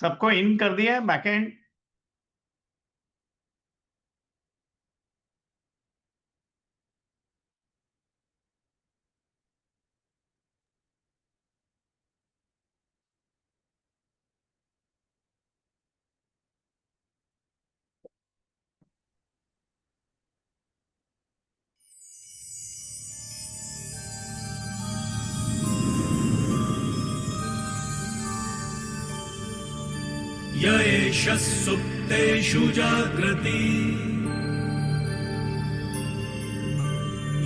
सबको इन कर दिया है बैकएंड। य एष सुप्तेषु जाग्रति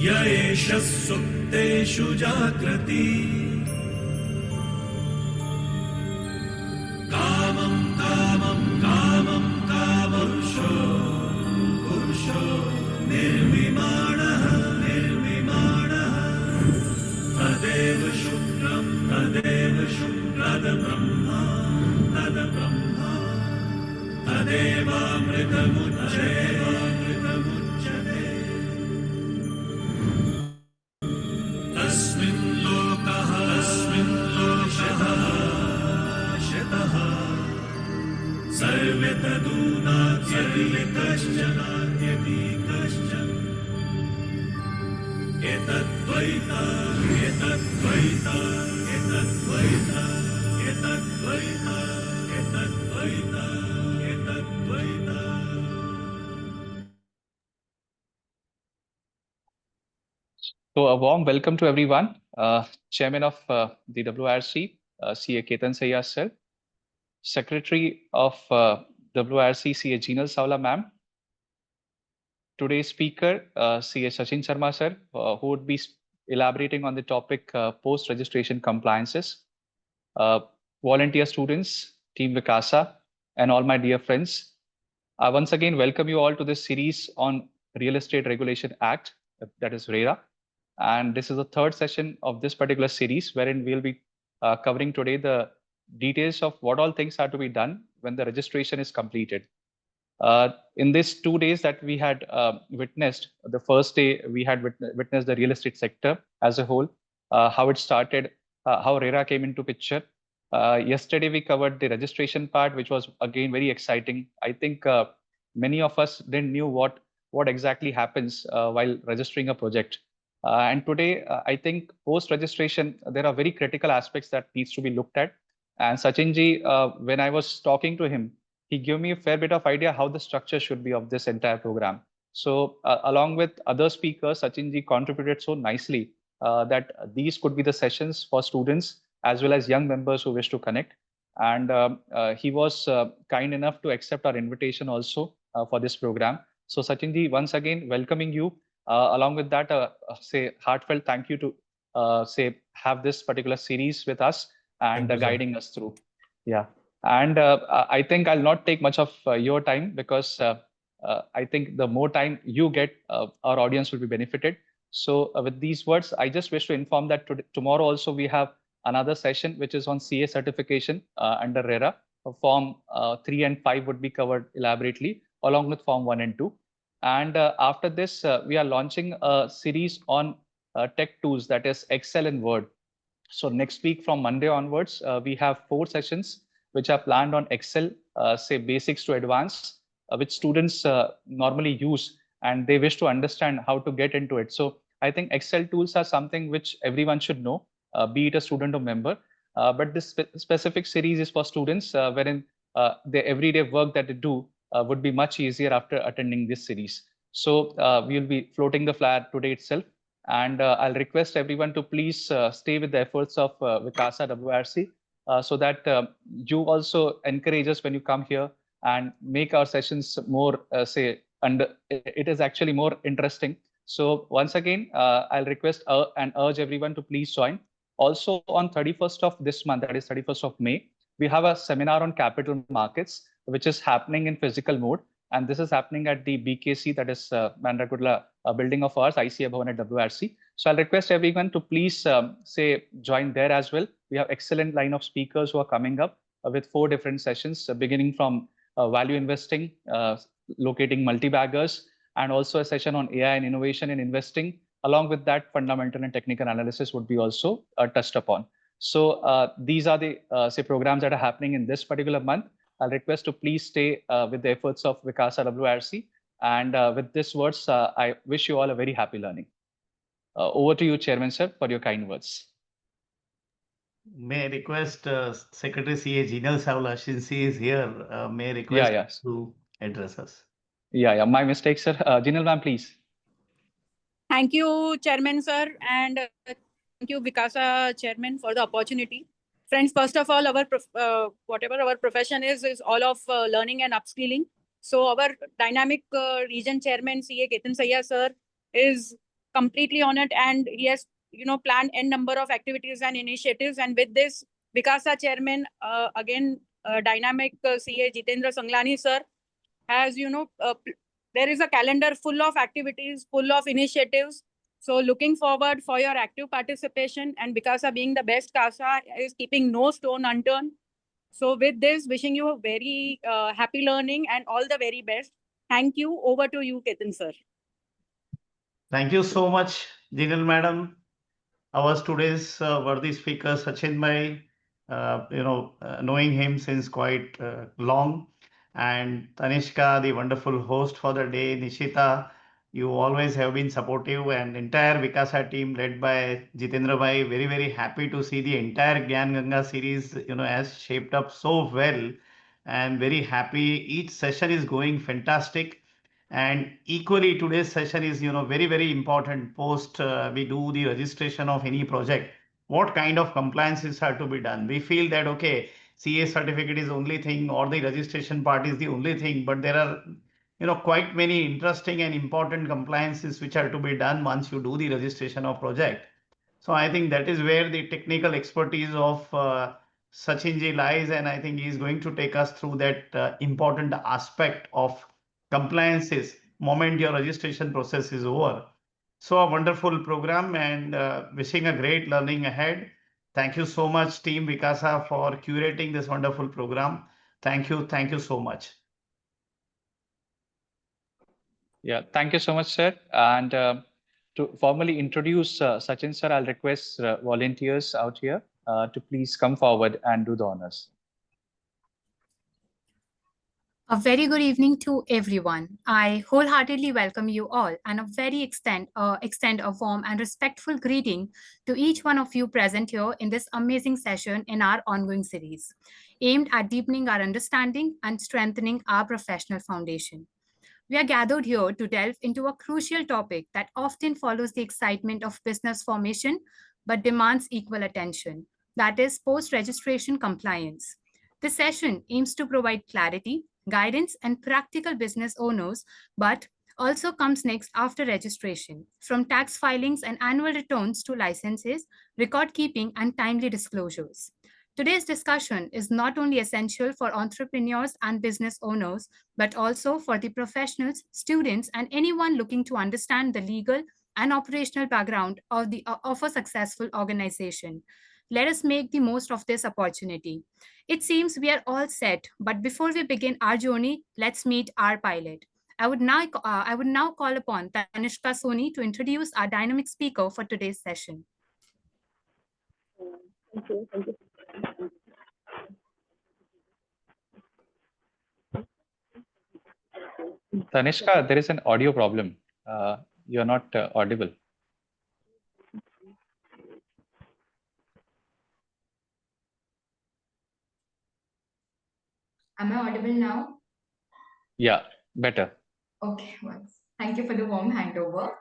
य एष सुप्तेषु जाग्रति कामं कामं कामं कामपुरुषो पुरुषो निर्विमाणः निर्विमाणः तदेव शुक्रं तदेव शुक्रदब्रह्मा तद्ब्रह्मा तदेवामृतमुच्यते तस्मिन् लोकः शतः सर्वे तदूनात्यपि कश्चन एतद्वैता एतद्वैता एतद्वैता एतद्वैता एतद्वैता एतद्वैता। So a warm welcome to everyone. Chairman of the WRC, CA Ketan Sayya sir, Secretary of WRC, CA Jinal Savla ma'am. Today's speaker, CA Sachin Sharma sir, who would be elaborating on the topic post-registration compliances. Volunteer students, Team Vikasa, and all my dear friends. I once again welcome you all to this series on Real Estate Regulation Act, that is RERA. And this is the third session of this particular series, wherein we'll be covering today the details of what all things are to be done when the registration is completed. In these 2 days that we had witnessed, the first day we had witnessed the real estate sector as a whole, how it started, how RERA came into picture. Yesterday we covered the registration part, which was again very exciting. I think many of us didn't knew what exactly happens while registering a project. And today, I think post-registration, there are very critical aspects that needs to be looked at. And Sachinji, when I was talking to him, he gave me a fair bit of idea how the structure should be of this entire program. So along with other speakers, Sachinji contributed so nicely that these could be the sessions for students as well as young members who wish to connect. And he was kind enough to accept our invitation also for this program. So Sachinji, once again, welcoming you. Along with that, say heartfelt thank you to say have this particular series with us and guiding us through. Yeah, and I think I'll not take much of your time because I think the more time you get, our audience will be benefited. So with these words, I just wish to inform that tomorrow also we have another session which is on CA certification under RERA. Form 3 and 5 would be covered elaborately along with Form 1 and 2. And after this, we are launching a series on tech tools, that is Excel and Word. So next week from Monday onwards, we have 4 sessions which are planned on Excel, say basics to advanced, which students normally use and they wish to understand how to get into it. So I think Excel tools are something which everyone should know, be it a student or member. But this specific series is for students wherein the everyday work that they do would be much easier after attending this series. So we will be floating the flag today itself. And I'll request everyone to please stay with the efforts of Vikasa WRC so that you also encourage us when you come here and make our sessions more, it is actually more interesting. So once again, I'll request and urge everyone to please join. Also on 31st of this month, that is 31st of May, we have a seminar on capital markets, which is happening in physical mode. And this is happening at the BKC, that is Mandragudla building of ours, ICA Bhavan at WRC. So I'll request everyone to please join there as well. We have excellent line of speakers who are coming up with 4 different sessions, beginning from value investing, locating multi-baggers, and also a session on AI and innovation in investing. Along with that, fundamental and technical analysis would be also touched upon. So these are the say programs that are happening in this particular month. I'll request to please stay with the efforts of Vikasa WRC. And with these words, I wish you all a very happy learning. Over to you, Chairman Sir, for your kind words. May I request Secretary CA Jinal Savla, since he is here, may I Yeah, request yes. to address us. Yeah. My mistake, sir. Jinal ma'am, please. Thank you, Chairman Sir, and thank you, Vikasa Chairman, for the opportunity. Friends, first of all, our whatever our profession is all of learning and upskilling. So our dynamic region chairman, CA Ketan Sayya Sir, is completely on it, and he has planned n number of activities and initiatives. And with this, Vikasa Chairman, again, dynamic CA Jitendra Sanglani Sir, has there is a calendar full of activities, full of initiatives. So looking forward for your active participation, and Vikasa being the best CASA is keeping no stone unturned. So with this, wishing you a very happy learning and all the very best. Thank you. Over to you, Ketan sir. Thank you so much, Jinal Madam. Our today's worthy speaker, Sachin Bhai, knowing him since quite long. And Tanishka, the wonderful host for the day, Nishita, you always have been supportive, and entire Vikasa team led by Jitendra Bhai, very, very happy to see the entire Gyan Ganga series, has shaped up so well, and very happy. Each session is going fantastic. And equally, today's session is, very, very important. Post we do the registration of any project, what kind of compliances are to be done? We feel that okay, CA certificate is only thing, or the registration part is the only thing, but there are, quite many interesting and important compliances which are to be done once you do the registration of project. So I think that is where the technical expertise of Sachinji lies, and I think he is going to take us through that important aspect of compliances moment your registration process is over. So a wonderful program, and wishing a great learning ahead. Thank you so much, Team Vikasa, for curating this wonderful program. Thank you so much. Yeah, thank you so much, sir. And to formally introduce Sachin sir, I'll request volunteers out here to please come forward and do the honors. A very good evening to everyone. I wholeheartedly welcome you all and extend a warm and respectful greeting to each one of you present here in this amazing session in our ongoing series, aimed at deepening our understanding and strengthening our professional foundation. We are gathered here to delve into a crucial topic that often follows the excitement of business formation but demands equal attention, that is, post registration compliance. This session aims to provide clarity, guidance, and practical business owners, but also comes next after registration, from tax filings and annual returns to licenses, record keeping, and timely disclosures. Today's discussion is not only essential for entrepreneurs and business owners, but also for the professionals, students, and anyone looking to understand the legal and operational background of a successful organization. Let us make the most of this opportunity. It seems we are all set, but before we begin our journey, let's meet our pilot. I would now call upon Tanishka Soni to introduce our dynamic speaker for today's session. Thank you. Thank you. Tanishka, there is an audio problem. You're not audible. Am I audible now? Yeah, better. Okay, thank you for the warm handover.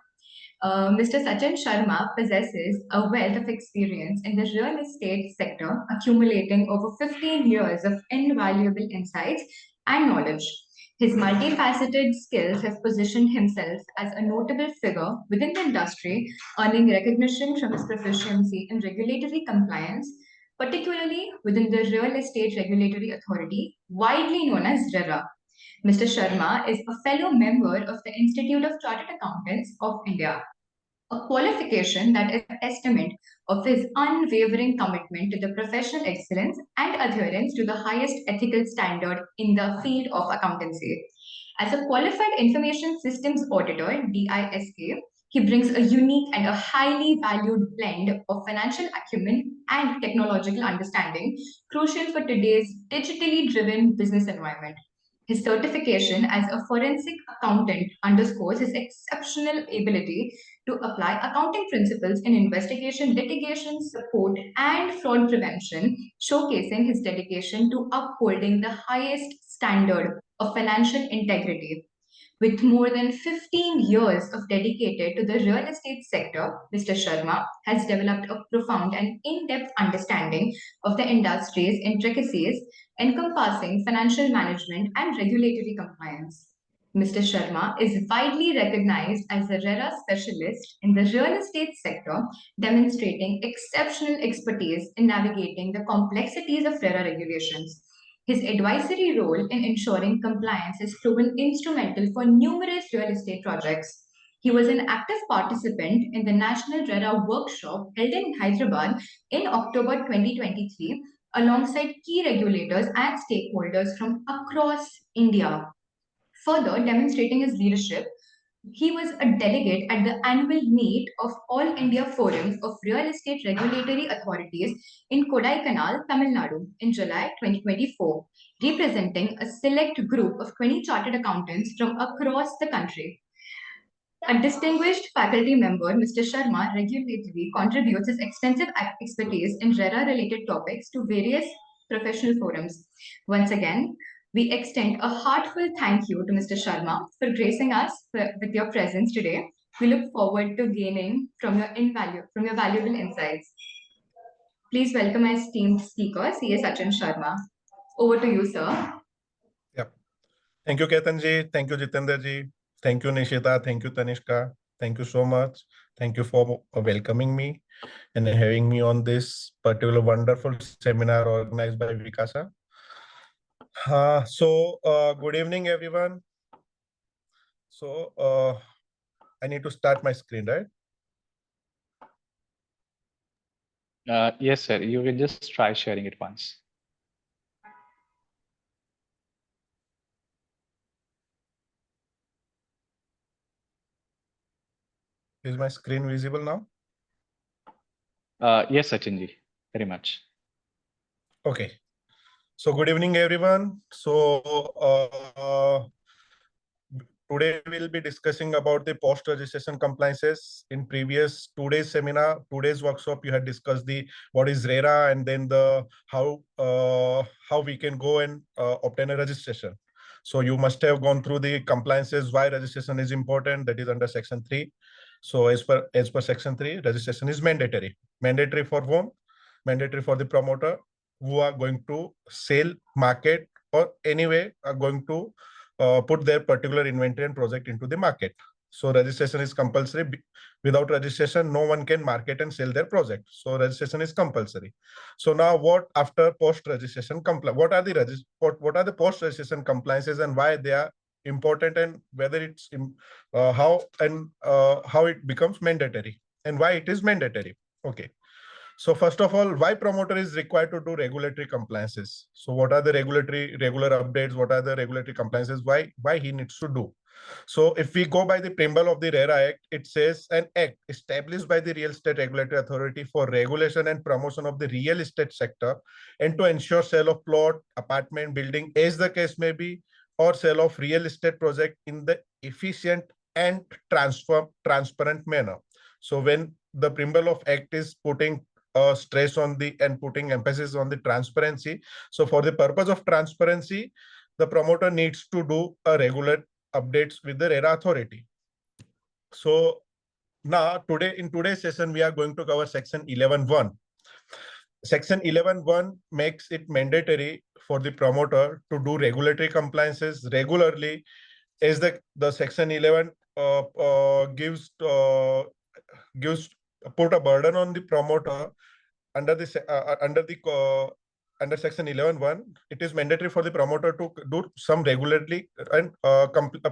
Mr. Sachin Sharma possesses a wealth of experience in the real estate sector, accumulating over 15 years of invaluable insights and knowledge. His multifaceted skills have positioned himself as a notable figure within the industry, earning recognition from his proficiency in regulatory compliance, particularly within the Real Estate Regulatory Authority, widely known as RERA. Mr. Sharma is a fellow member of the Institute of Chartered Accountants of India, a qualification that is a testament of his unwavering commitment to the professional excellence and adherence to the highest ethical standard in the field of accountancy. As a qualified information systems auditor, DISK, He brings a unique and a highly valued blend of financial acumen and technological understanding, crucial for today's digitally driven business environment. His certification as a forensic accountant underscores his exceptional ability to apply accounting principles in investigation, litigation, support, and fraud prevention, showcasing his dedication to upholding the highest standard of financial integrity. With more than 15 years of dedicated to the real estate sector, Mr. Sharma has developed a profound and in-depth understanding of the industry's intricacies, encompassing financial management and regulatory compliance. Mr. Sharma is widely recognized as a RERA specialist in the real estate sector, demonstrating exceptional expertise in navigating the complexities of RERA regulations. His advisory role in ensuring compliance has proven instrumental for numerous real estate projects. He was an active participant in the National RERA workshop held in Hyderabad in October 2023 alongside key regulators and stakeholders from across India. Further demonstrating his leadership, he was a delegate at the annual meet of All India Forum of Real Estate Regulatory Authorities in Kodaikanal, Tamil Nadu in July 2024, representing a select group of 20 chartered accountants from across the country. A distinguished faculty member, Mr. Sharma regularly contributes his extensive expertise in RERA-related topics to various professional forums. Once again, we extend a heartfelt thank you to Mr. Sharma for gracing us with your presence today. We look forward to gaining from your valuable insights. Please welcome our esteemed speaker, C.A. Sachin Sharma. Over to you, sir. Yep. Thank you, Ketanji. Thank you, Jitendraji. Thank you, Nishita. Thank you, Tanishka. Thank you so much. Thank you for welcoming me and having me on this particular wonderful seminar organized by Vikasa. Good evening, everyone. So, I need to start my screen, right? Yes, sir. You can just try sharing it once. Is my screen visible now? Yes, Sachinji, very much. Okay. So good evening, everyone. So today we'll be discussing about the post-registration compliances. In previous today's seminar, today's workshop, you had discussed the what is RERA and then the how we can go and obtain a registration. So you must have gone through the compliances, why registration is important, that is under section 3. So as per section 3, registration is mandatory. Mandatory for whom? Mandatory for the promoter who are going to sell, market, or anyway are going to put their particular inventory and project into the market. So registration is compulsory. Without registration, no one can market and sell their project. So registration is compulsory. So now, what after post-registration compliance? What are the post-registration compliances and why they are important, and whether it's how it becomes mandatory and why it is mandatory? Okay. So first of all, why promoter is required to do regulatory compliances? So what are the regular updates? What are the regulatory compliances? Why he needs to do? So if we go by the preamble of the RERA Act, it says an act established by the Real Estate Regulatory Authority for regulation and promotion of the real estate sector and to ensure sale of plot, apartment, building, as the case may be, or sale of real estate project in the efficient and transparent manner. So when the preamble of act is putting stress on the and putting emphasis on the transparency. So for the purpose of transparency, the promoter needs to do a regular updates with the RERA authority. So now in today's session, we are going to cover section 11.1. Section 11.1 makes it mandatory for the promoter to do regulatory compliances regularly, as the section 11 gives put a burden on the promoter under section 11.1. It is mandatory for the promoter to do some regularly and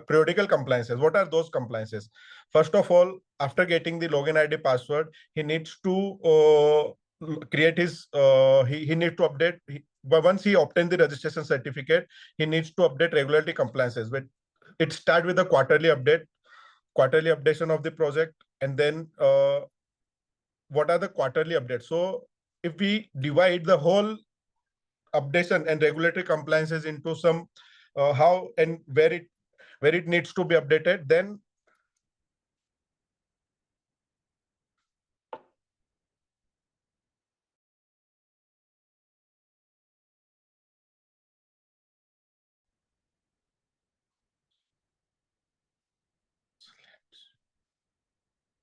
periodical compliances. What are those compliances? First of all, after getting the login ID password, he needs to create his he needs to update. But once he obtained the registration certificate, he needs to update regularly compliances. But it starts with a quarterly updation of the project, and then what are the quarterly updates? So if we divide the whole updation and regulatory compliances into some how and where it needs to be updated, then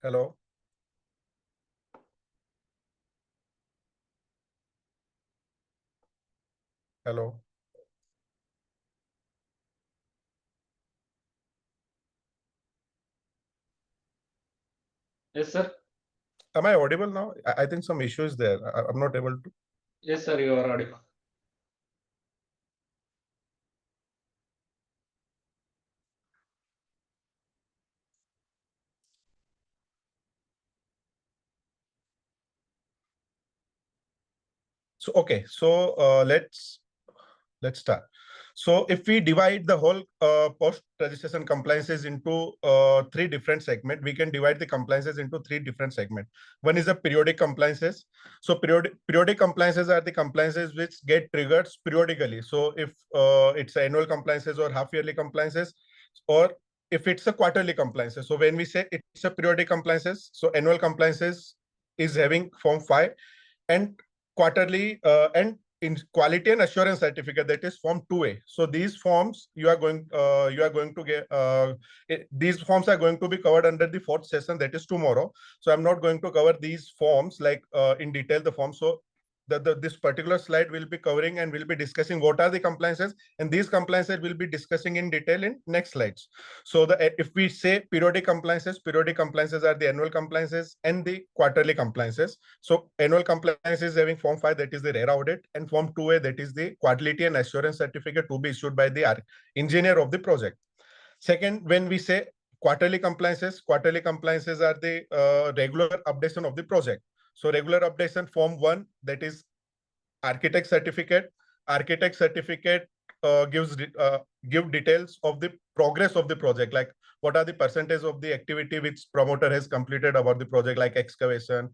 hello. Hello. Yes, sir. Am I audible now? I think some issue is there. I'm not able to. Yes, sir. You are audible. So okay, so let's start. So if we divide the whole post-registration compliances into three different segments, we can divide the compliances into three different segments. One is the periodic compliances. So periodic compliances are the compliances which get triggered periodically. So if it's annual compliances or half-yearly compliances, or if it's a quarterly compliances. So when we say it's a periodic compliances, so annual compliances is having Form 5, and quarterly and in quality and assurance certificate, that is Form 2A. So these forms you are going to get these forms are going to be covered under the fourth session, that is tomorrow. So I'm not going to cover these forms like in detail the forms. So this particular slide will be covering and will be discussing what are the compliances, and these compliances will be discussing in detail in next slides. So if we say periodic compliances are the annual compliances and the quarterly compliances. So annual compliance is having Form 5, that is the RERA audit, and Form 2A, that is the quality and assurance certificate to be issued by the engineer of the project. Second, when we say quarterly compliances are the regular updation of the project. So regular updation, Form 1, that is architect certificate. Architect certificate give details of the progress of the project, like what are the percentage of the activity which promoter has completed about the project, like excavation,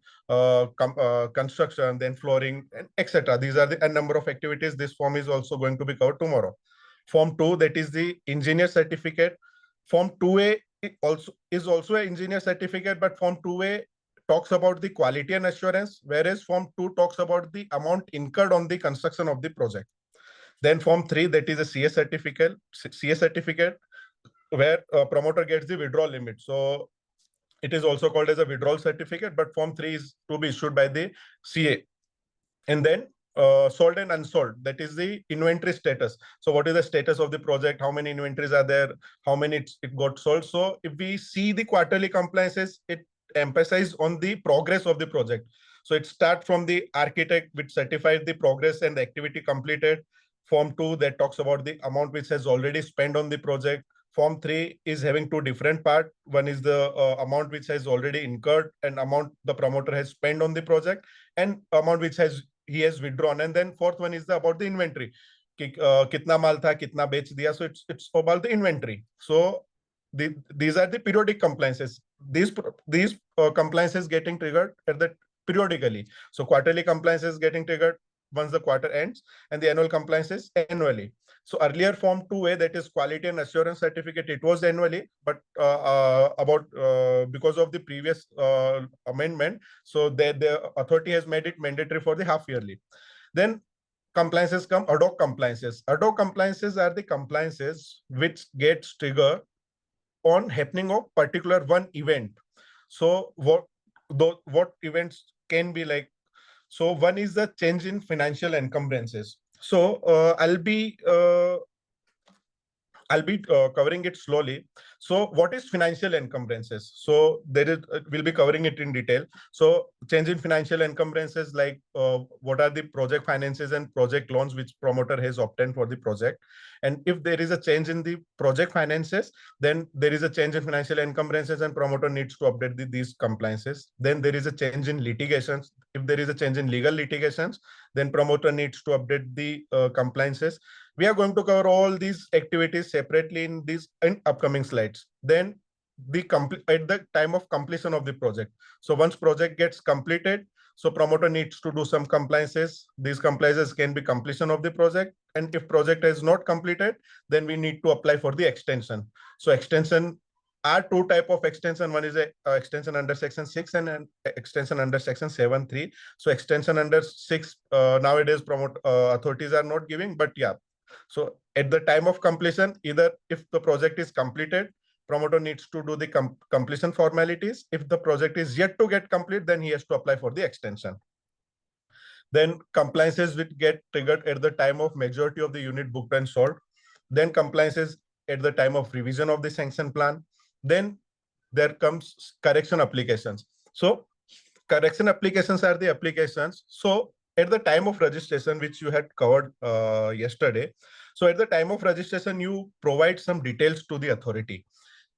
construction, then flooring, and etc. These are the number of activities. This form is also going to be covered tomorrow. Form 2, that is the engineer certificate. Form 2A is also an engineer certificate, but Form 2A talks about the quality and assurance, whereas Form 2 talks about the amount incurred on the construction of the project. Then Form 3, that is a CS certificate, where promoter gets the withdrawal limit. So it is also called as a withdrawal certificate, but Form 3 is to be issued by the CA. And then sold and unsold, that is the inventory status. So what is the status of the project? How many inventories are there? How many it got sold? So if we see the quarterly compliances, it emphasizes on the progress of the project. So it starts from the architect, which certifies the progress and the activity completed. Form 2, that talks about the amount which has already spent on the project. Form 3 is having two different parts. One is the amount which has already incurred and amount the promoter has spent on the project, and amount which he has withdrawn. And then fourth one is about the inventory. Kitna mal tha, kitna bech diya. So it's about the inventory. So these are the periodic compliances. These compliances getting triggered at the periodically. So quarterly compliances getting triggered once the quarter ends, and the annual compliances annually. So earlier Form 2A, that is quality and assurance certificate, it was annually, but because of the previous amendment, so the authority has made it mandatory for the half yearly. Then compliances come ad hoc compliances. Ad hoc compliances are the compliances which gets triggered on happening of particular one event. So what events can be like? So one is the change in financial encumbrances. So I'll be covering it slowly. So what is financial encumbrances? So we'll be covering it in detail. So change in financial encumbrances, like what are the project finances and project loans which promoter has obtained for the project. And if there is a change in the project finances, then there is a change in financial encumbrances and promoter needs to update these compliances. Then there is a change in litigations. If there is a change in legal litigations, then promoter needs to update the compliances. We are going to cover all these activities separately in upcoming slides. Then at the time of completion of the project. So once project gets completed, so promoter needs to do some compliances. These compliances can be completion of the project, and if project is not completed, then we need to apply for the extension. So extension are two type of extension. One is a extension under section 6 and an extension under section 7(3). So extension under 6 nowadays authorities are not giving, but yeah. So at the time of completion, either if the project is completed, promoter needs to do the completion formalities. If the project is yet to get complete, then he has to apply for the extension. Then compliances will get triggered at the time of majority of the unit booked and sold. Then compliances at the time of revision of the sanction plan. Then there comes correction applications. So correction applications are the applications. So at the time of registration, which you had covered yesterday, so at the time of registration, you provide some details to the authority.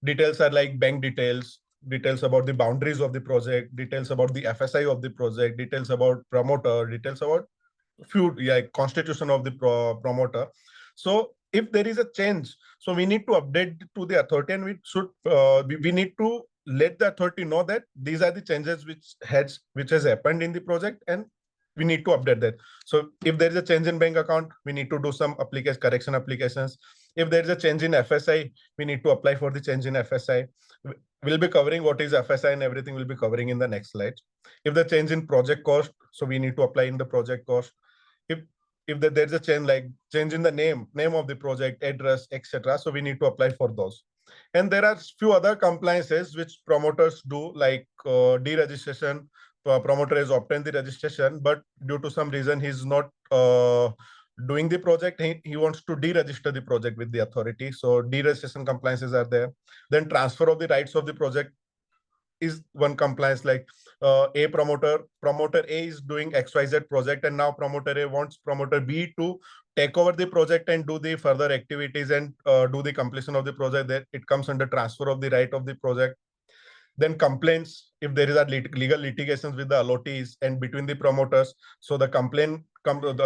Details are like bank details, details about the boundaries of the project, details about the FSI of the project, details about promoter, details about few constitution of the promoter. So if there is a change, so we need to update to the authority, and we need to let the authority know that these are the changes which has happened in the project, and we need to update that. So if there is a change in bank account, we need to do some correction applications. If there is a change in FSI, we need to apply for the change in FSI. We'll be covering what is FSI and everything will be covering in the next slide. If the change in project cost, so we need to apply in the project cost. If there's a change in the name of the project, address, etc., so we need to apply for those. And there are few other compliances which promoters do, like deregistration. Promoter has obtained the registration, but due to some reason he's not doing the project. He wants to deregister the project with the authority. So deregistration compliances are there. Then transfer of the rights of the project is one compliance, like promoter A is doing XYZ project, and now promoter A wants promoter B to take over the project and do the further activities and do the completion of the project. That it comes under transfer of the right of the project. Then complaints, if there is a legal litigations with the allottees and between the promoters. So the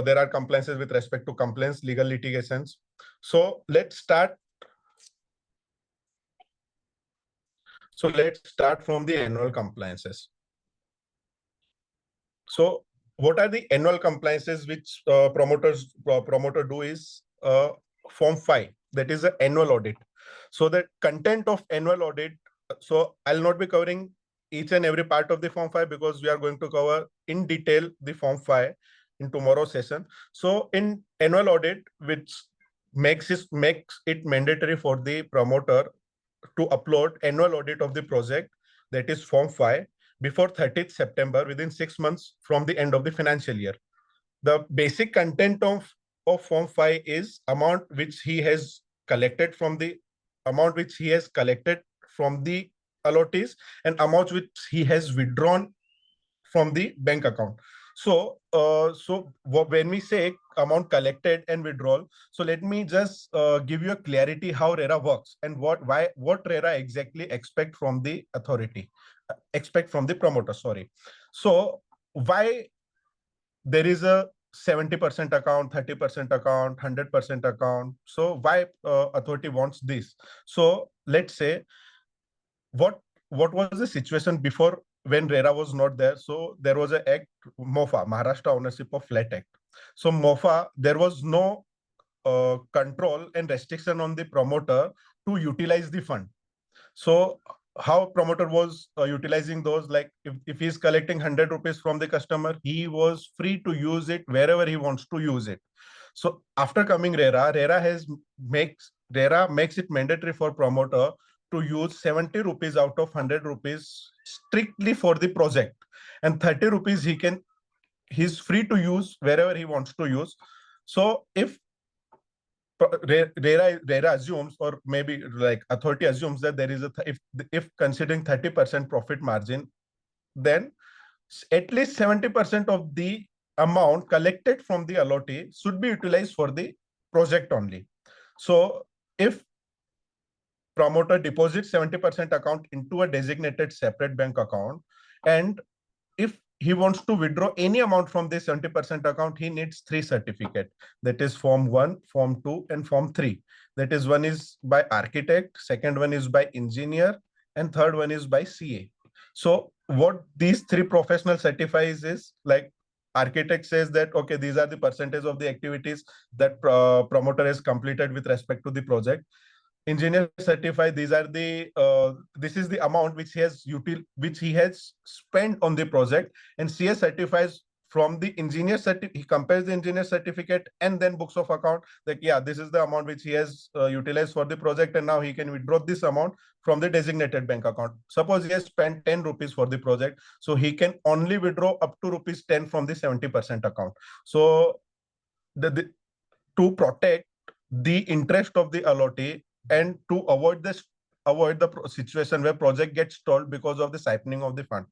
there are compliances with respect to complaints, legal litigations. So let's start. So let's start from the annual compliances. So what are the annual compliances which promoter do is Form 5, that is the annual audit. So the content of annual audit, so I'll not be covering each and every part of the Form 5 because we are going to cover in detail the Form 5 in tomorrow's session. So in annual audit, which makes it mandatory for the promoter to upload annual audit of the project, that is Form 5, before 30th September, within 6 months from the end of the financial year. The basic content of Form 5 is amount which he has collected from the allottees and amount which he has withdrawn from the bank account. So, when we say amount collected and withdrawal, so let me just give you a clarity how RERA works and what RERA exactly expect from the promoter. Sorry. So why there is a 70% account, 30% account, 100% account? So why authority wants this? So let's say what was the situation before when RERA was not there? So there was a act, MOFA, Maharashtra Ownership of Flat Act. So MOFA, there was no control and restriction on the promoter to utilize the fund. So how promoter was utilizing those, like if he's collecting 100 rupees from the customer, he was free to use it wherever he wants to use it. So after coming RERA makes it mandatory for promoter to use 70 rupees out of 100 rupees strictly for the project, and 30 rupees he's free to use wherever he wants to use. So if RERA assumes, or maybe like authority assumes, that there is if considering 30% profit margin, then at least 70% of the amount collected from the allottee should be utilized for the project only. So if promoter deposits 70% account into a designated separate bank account, and if he wants to withdraw any amount from this 70% account, he needs 3 certificates. That is Form 1, Form 2, and Form 3. That is, one is by architect, second one is by engineer, and third one is by CA. So what these three professionals certifies is like architect says that, okay, these are the percentage of the activities that promoter has completed with respect to the project. Engineer certify these are the this is the amount which he has spent on the project, and CS certifies from the engineer he compares the engineer certificate and then books of account, like, yeah, this is the amount which he has utilized for the project, and now he can withdraw this amount from the designated bank account. Suppose he has spent 10 rupees for the project, so he can only withdraw up to rupees 10 from the 70% account. So the to protect the interest of the allottee and to avoid the situation where project gets stalled because of the siphoning of the fund.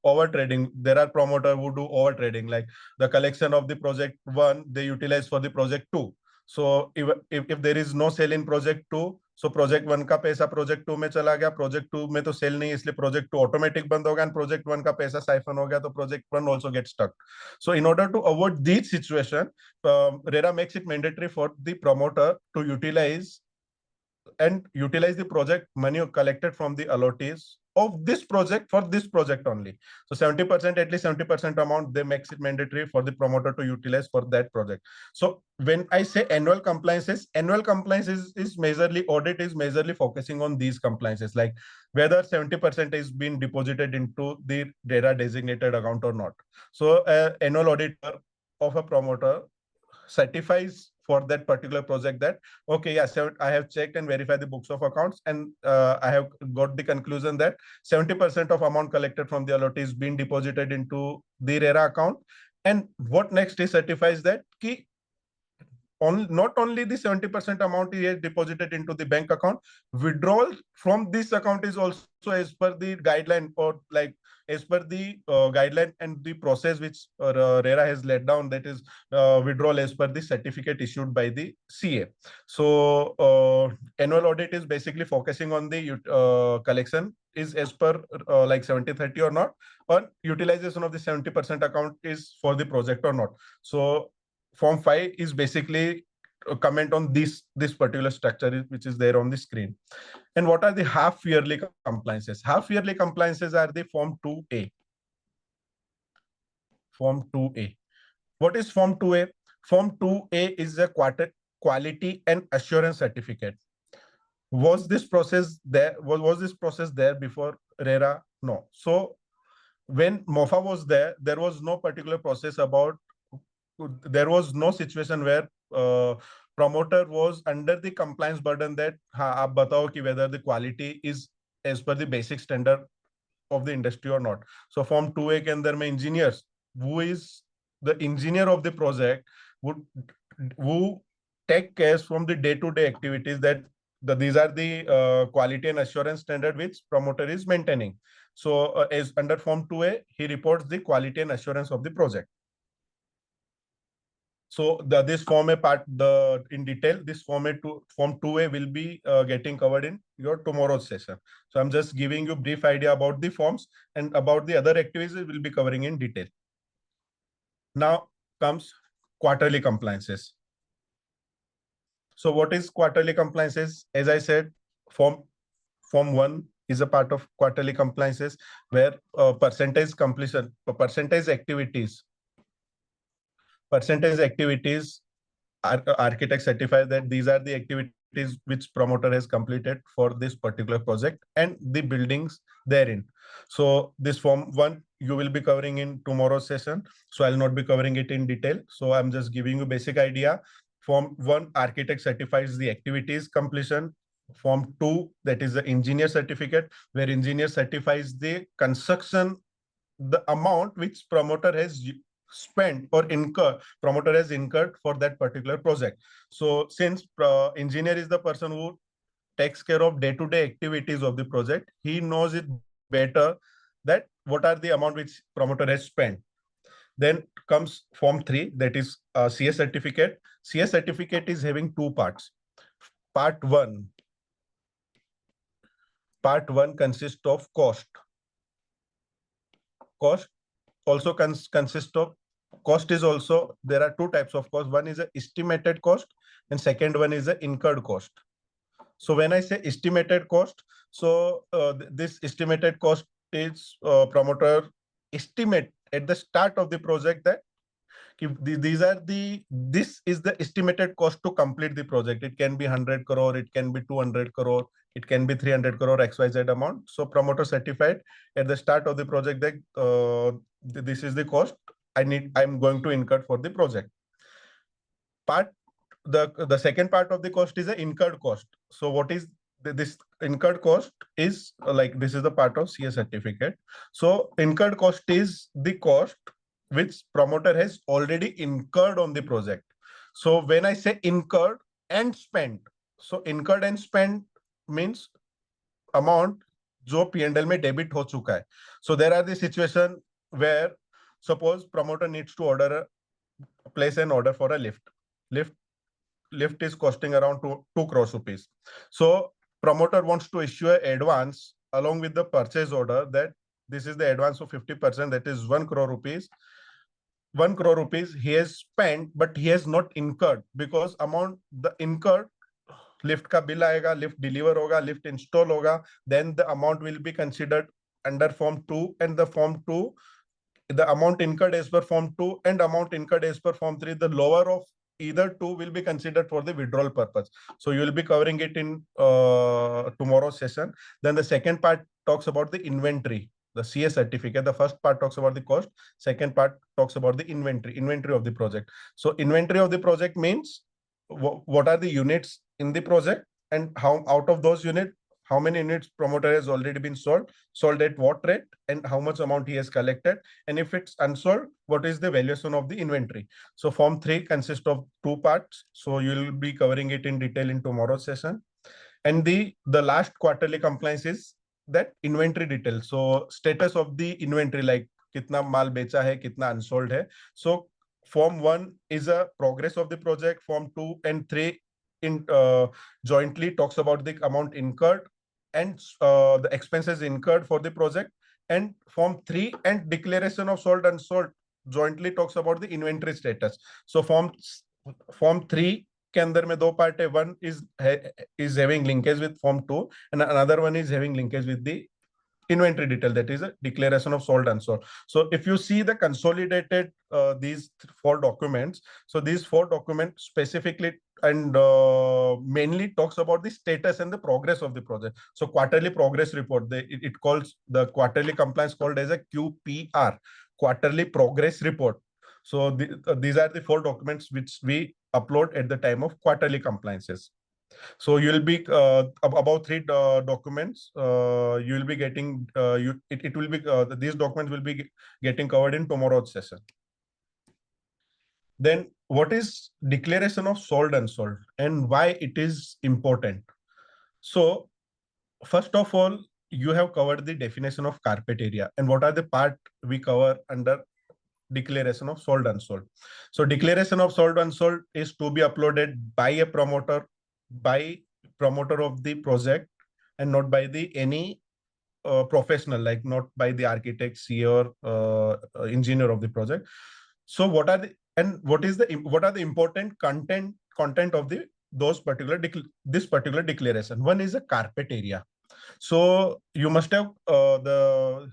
Over trading, there are promoter who do over trading, like the collection of the project one they utilize for the project two. So if there is no sale in project two, so project one का पैसा project to में चला गया, project to में तो cell नहीं, इसलिए project to automatic बंद हो गया, and project वन का पैसा साइफन हो गया, तो project one also gets stuck. So in order to avoid this situation, RERA makes it mandatory for the promoter to utilize the project money collected from the allottees of this project for this project only. So 70%, at least 70% amount, they makes it mandatory for the promoter to utilize for that project. So when I say annual compliances is majorly audit is majorly focusing on these compliances, like whether 70% is being deposited into the RERA designated account or not. So annual auditor of a promoter certifies for that particular project that, okay, yeah, so I have checked and verified the books of accounts, and I have got the conclusion that 70% of amount collected from the allottee is being deposited into the RERA account. And what next he certifies that not only the 70% amount he has deposited into the bank account, withdrawal from this account is also as per the guideline, or like as per the guideline and the process which RERA has laid down, that is withdrawal as per the certificate issued by the CA. So annual audit is basically focusing on the collection is as per like 70-30 or not, or utilization of the 70% account is for the project or not. So Form 5 is basically a comment on this particular structure which is there on the screen. And what are the half yearly compliances? Half yearly compliances are the Form 2A. Form 2A. What is Form 2A? Form 2A is a quality and assurance certificate. Was this process there? Was this process there before RERA? No. So when MOFA was there was no particular process about. There was no situation where promoter was under the compliance burden that आप बताओ कि whether the quality is as per the basic standard of the industry or not. So Form 2A के अंदर में engineers, who is the engineer of the project, who take care from the day-to-day activities that these are the quality and assurance standard which promoter is maintaining. So as under Form 2A, he reports the quality and assurance of the project. So this Form A part, in detail, this Form 2A will be getting covered in your tomorrow's session. So I'm just giving you a brief idea about the forms, and about the other activities we'll be covering in detail. Now comes quarterly compliances. So what is quarterly compliances? As I said, Form 1 is a part of quarterly compliances, where percentage completion, percentage activities, architect certify that these are the activities which promoter has completed for this particular project and the buildings therein. So this Form 1 you will be covering in tomorrow's session, so I'll not be covering it in detail. So I'm just giving you basic idea. Form 1, architect certifies the activities completion. Form 2, that is the engineer certificate, where engineer certifies the construction, the amount which promoter has spent or promoter has incurred for that particular project. So since engineer is the person who takes care of day-to-day activities of the project, he knows it better that what are the amount which promoter has spent. Then comes Form 3, that is CS certificate. CS certificate is having two parts. Part 1 consists of cost. Cost also consists of cost is also, there are two types of cost. One is a estimated cost and second one is a incurred cost. So when I say estimated cost, so this estimated cost is promoter estimate at the start of the project that this is the estimated cost to complete the project. It can be 100 crore, it can be 200 crore, it can be 300 crore XYZ amount. So promoter certified at the start of the project that this is the cost I'm going to incur for the project. The second part of the cost is the incurred cost. So what is this incurred cost is like this is the part of CA certificate. So incurred cost is the cost which promoter has already incurred on the project. So when I say incurred and spent, so incurred and spent means amount जो P&L में debit हो चुका है. So there are the situation where suppose promoter needs to place an order for a lift is costing around 2 crores rupees. So promoter wants to issue an advance along with the purchase order that this is the advance of 50%, that is 1 crore rupees. 1 crore rupees he has spent, but he has not incurred because amount the incurred lift ka bill aayega, lift deliver hoga, lift install hoga, then the amount will be considered under form 2 and the form 2 the amount incurred as per form 2 and amount incurred as per form 3, the lower of either two will be considered for the withdrawal purpose. So you will be covering it in tomorrow's session. Then the second part talks about the inventory, the CA certificate. The first part talks about the cost. Second part talks about the inventory of the project. So inventory of the project means what are the units in the project and how out of those units, how many units promoter has already been sold at what rate, and how much amount he has collected. And if it's unsold, what is the valuation of the inventory? So form 3 consists of 2 parts. So you'll be covering it in detail in tomorrow's session. And the last quarterly compliance is that inventory detail. So status of the inventory, like kitna mal becha hai, kitna unsold hai. So form 1 is a progress of the project. Form 2 and 3 in jointly talks about the amount incurred and the expenses incurred for the project. And form 3 and declaration of sold unsold jointly talks about the inventory status. So form 3 के अंदर में दो part है. One is having linkage with form 2 and another one is having linkage with the inventory detail, that is a declaration of sold unsold. So if you see the consolidated these 4 documents, so these 4 documents specifically and mainly talks about the status and the progress of the project. So quarterly progress report, it calls the quarterly compliance called as a QPR, quarterly progress report. So these are the 4 documents which we upload at the time of quarterly compliances. So you'll be about 3 documents. You will be getting it will be these documents will be getting covered in tomorrow's session. Then what is declaration of sold unsold and why it is important? So first of all, you have covered the definition of carpet area and what are the part we cover under declaration of sold unsold. So declaration of sold unsold is to be uploaded by a promoter of the project and not by the any professional, like not by the architect, CA or engineer of the project. So what are the important content of this particular declaration? One is a carpet area. So you must have the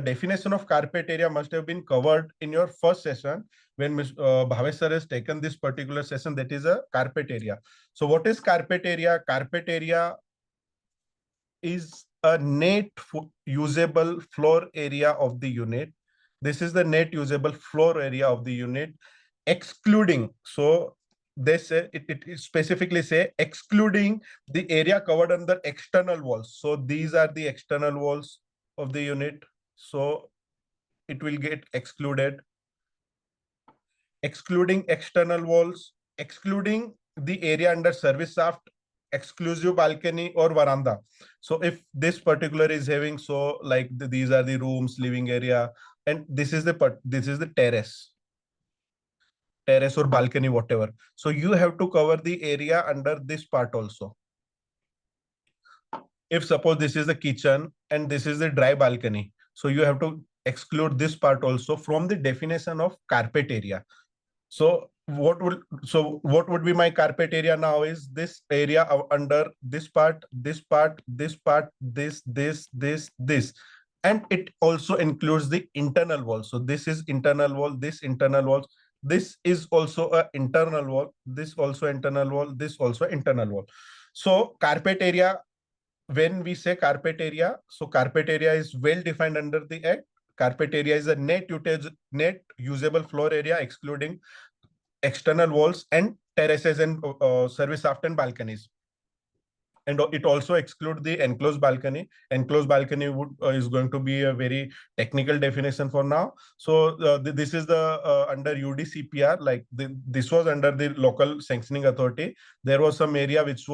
definition of carpet area must have been covered in your first session when Bhavesh sir has taken this particular session, that is a carpet area. So what is carpet area? Carpet area is a net usable floor area of the unit. This is the net usable floor area of the unit, excluding, so they say it specifically say excluding the area covered under external walls. So these are the external walls of the unit. So it will get excluded. Excluding external walls, excluding the area under service shaft, exclusive balcony or veranda. So if this particular is having, so like these are the rooms, living area, and this is the terrace or balcony, whatever. So you have to cover the area under this part also. If suppose this is the kitchen and this is the dry balcony, so you have to exclude this part also from the definition of carpet area. So what would be my carpet area now is this area under this part, this part, this part, this, and it also includes the internal wall. So this is internal wall, this internal wall, this is also a internal wall, this also internal wall, this also internal wall. So carpet area, when we say carpet area, so carpet area is well defined under the act. Carpet area is a net usable floor area excluding external walls and terraces and service aft and balconies. And it also excludes the enclosed balcony. Enclosed balcony is going to be a very technical definition for now. So this is the under UDCPR, like this was under the local sanctioning authority. There was some area which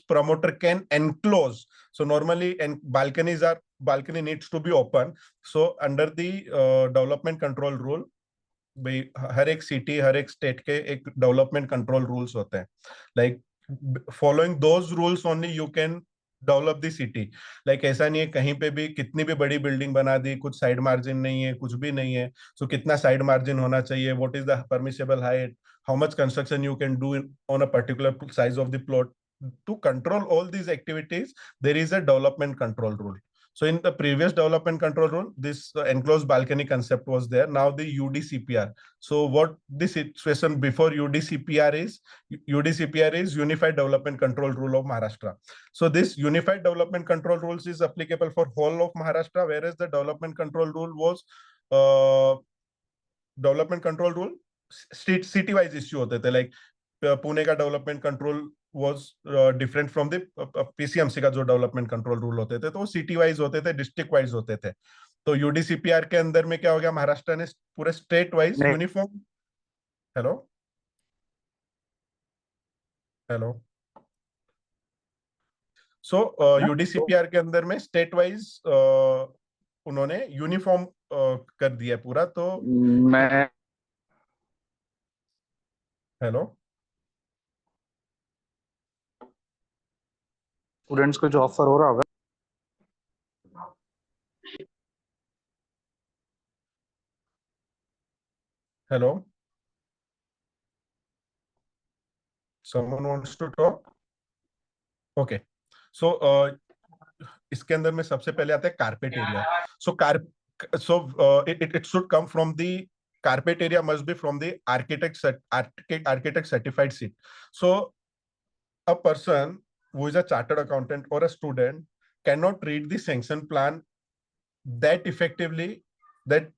promoter can enclose. So normally, and balcony needs to be open. So under the development control rule, हर एक city, हर एक state के एक development control rules होते हैं. Like following those rules only you can develop the city. Like ऐसा नहीं है कहीं पे भी कितनी भी बड़ी बिल्डिंग बना दी, कुछ साइड मार्जिन नहीं है, कुछ भी नहीं है. सो कितना साइड मार्जिन होना चाहिए, what is the permissible height, how much construction you can do on a particular size of the plot. To control all these activities, there is a development control rule. So in the previous development control rule, this enclosed balcony concept was there. Now the UDCPR. So what the situation before UDCPR is? UDCPR is Unified Development Control Rule of Maharashtra. So this Unified Development Control Rules is applicable for whole of Maharashtra, whereas the development control rule was development control rule city wise issue होते थे. Like Pune का development control was different from the PCMC का जो development control rule होते थे, तो वो city wise होते थे, डिस्ट्रिक्ट वाइज होते थे. तो यूडीसीपीआर के अंदर में क्या हो गया, महाराष्ट्र ने पूरे state wise uniform. Hello hello. So UDCPR के अंदर में स्टेट वाइज उन्होंने यूनिफॉर्म कर दिया पूरा. तो मैं हेलो, स्टूडेंट्स को जो ऑफर हो रहा होगा. Hello, someone wants to talk? Okay. So इसके अंदर में सबसे पहले आता है carpet area. So it should come from the carpet area, must be from the architect certified seat. So a person who is a chartered accountant or a student cannot read the sanction plan that effectively that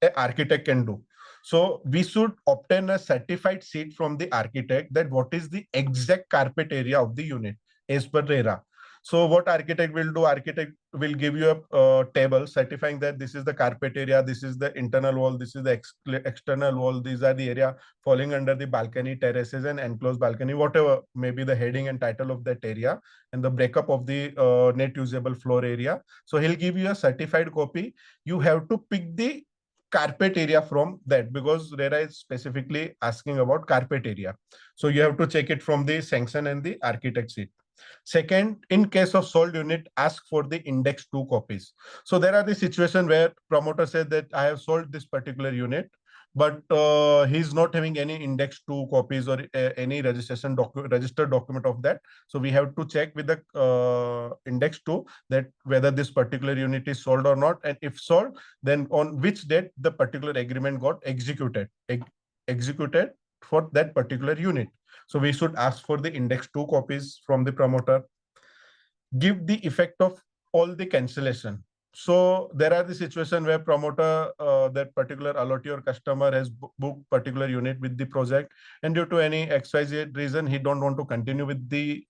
an architect can do. So we should obtain a certified sheet from the architect that what is the exact carpet area of the unit as per RERA. So what architect will do? Architect will give you a table certifying that this is the carpet area, this is the internal wall, this is the external wall, these are the area falling under the balcony, terraces and enclosed balcony, whatever may be the heading and title of that area, and the breakup of the net usable floor area. So he'll give you a certified copy. You have to pick the carpet area from that, because RERA is specifically asking about carpet area. So you have to check it from the sanction and the architect sheet. Second, in case of sold unit, ask for the index 2 copies. So there are the situation where promoter said that I have sold this particular unit, but he's not having any index 2 copies or any registered document of that. So we have to check with the index 2 that whether this particular unit is sold or not, and if sold, then on which date the particular agreement got executed for that particular unit. So we should ask for the index 2 copies from the promoter. Give the effect of all the cancellation. So there are the situation where promoter, that particular allottee or customer has booked particular unit with the project, and due to any XYZ reason, he don't want to continue with the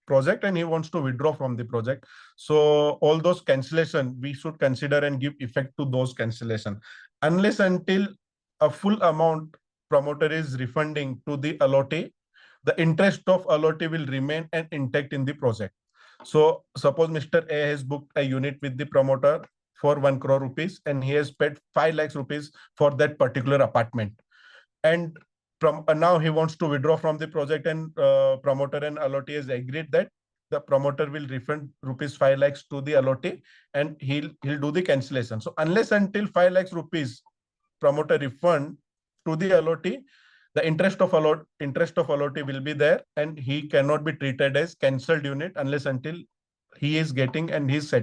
project and he wants to withdraw from the project. So all those cancellation, we should consider and give effect to those cancellation. Unless until a full amount promoter is refunding to the allottee, the interest of allottee will remain and intact in the project. So suppose Mr. A has booked a unit with the promoter for 1 crore rupees and he has paid 5 lakhs rupees for that particular apartment. And now he wants to withdraw from the project, and promoter and allottee has agreed that the promoter will refund rupees 5 lakhs to the allottee and he'll do the cancellation. So unless until 5 lakhs rupees promoter refund to the allotee, the interest of allotee will be there, and he cannot be treated as cancelled unit unless until he is getting and his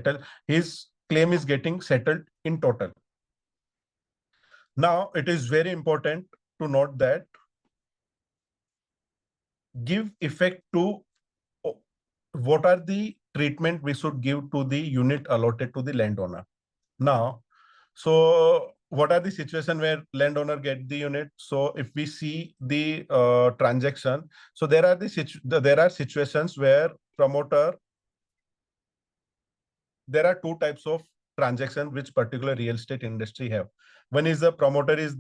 claim is getting settled in total. Now, it is very important to note that give effect to what are the treatment we should give to the unit allotted to the landowner. Now, so what are the situation where landowner get the unit? So if we see the transaction, so there are situations where promoter, there are two types of transaction which particular real estate industry have. One is the promoter is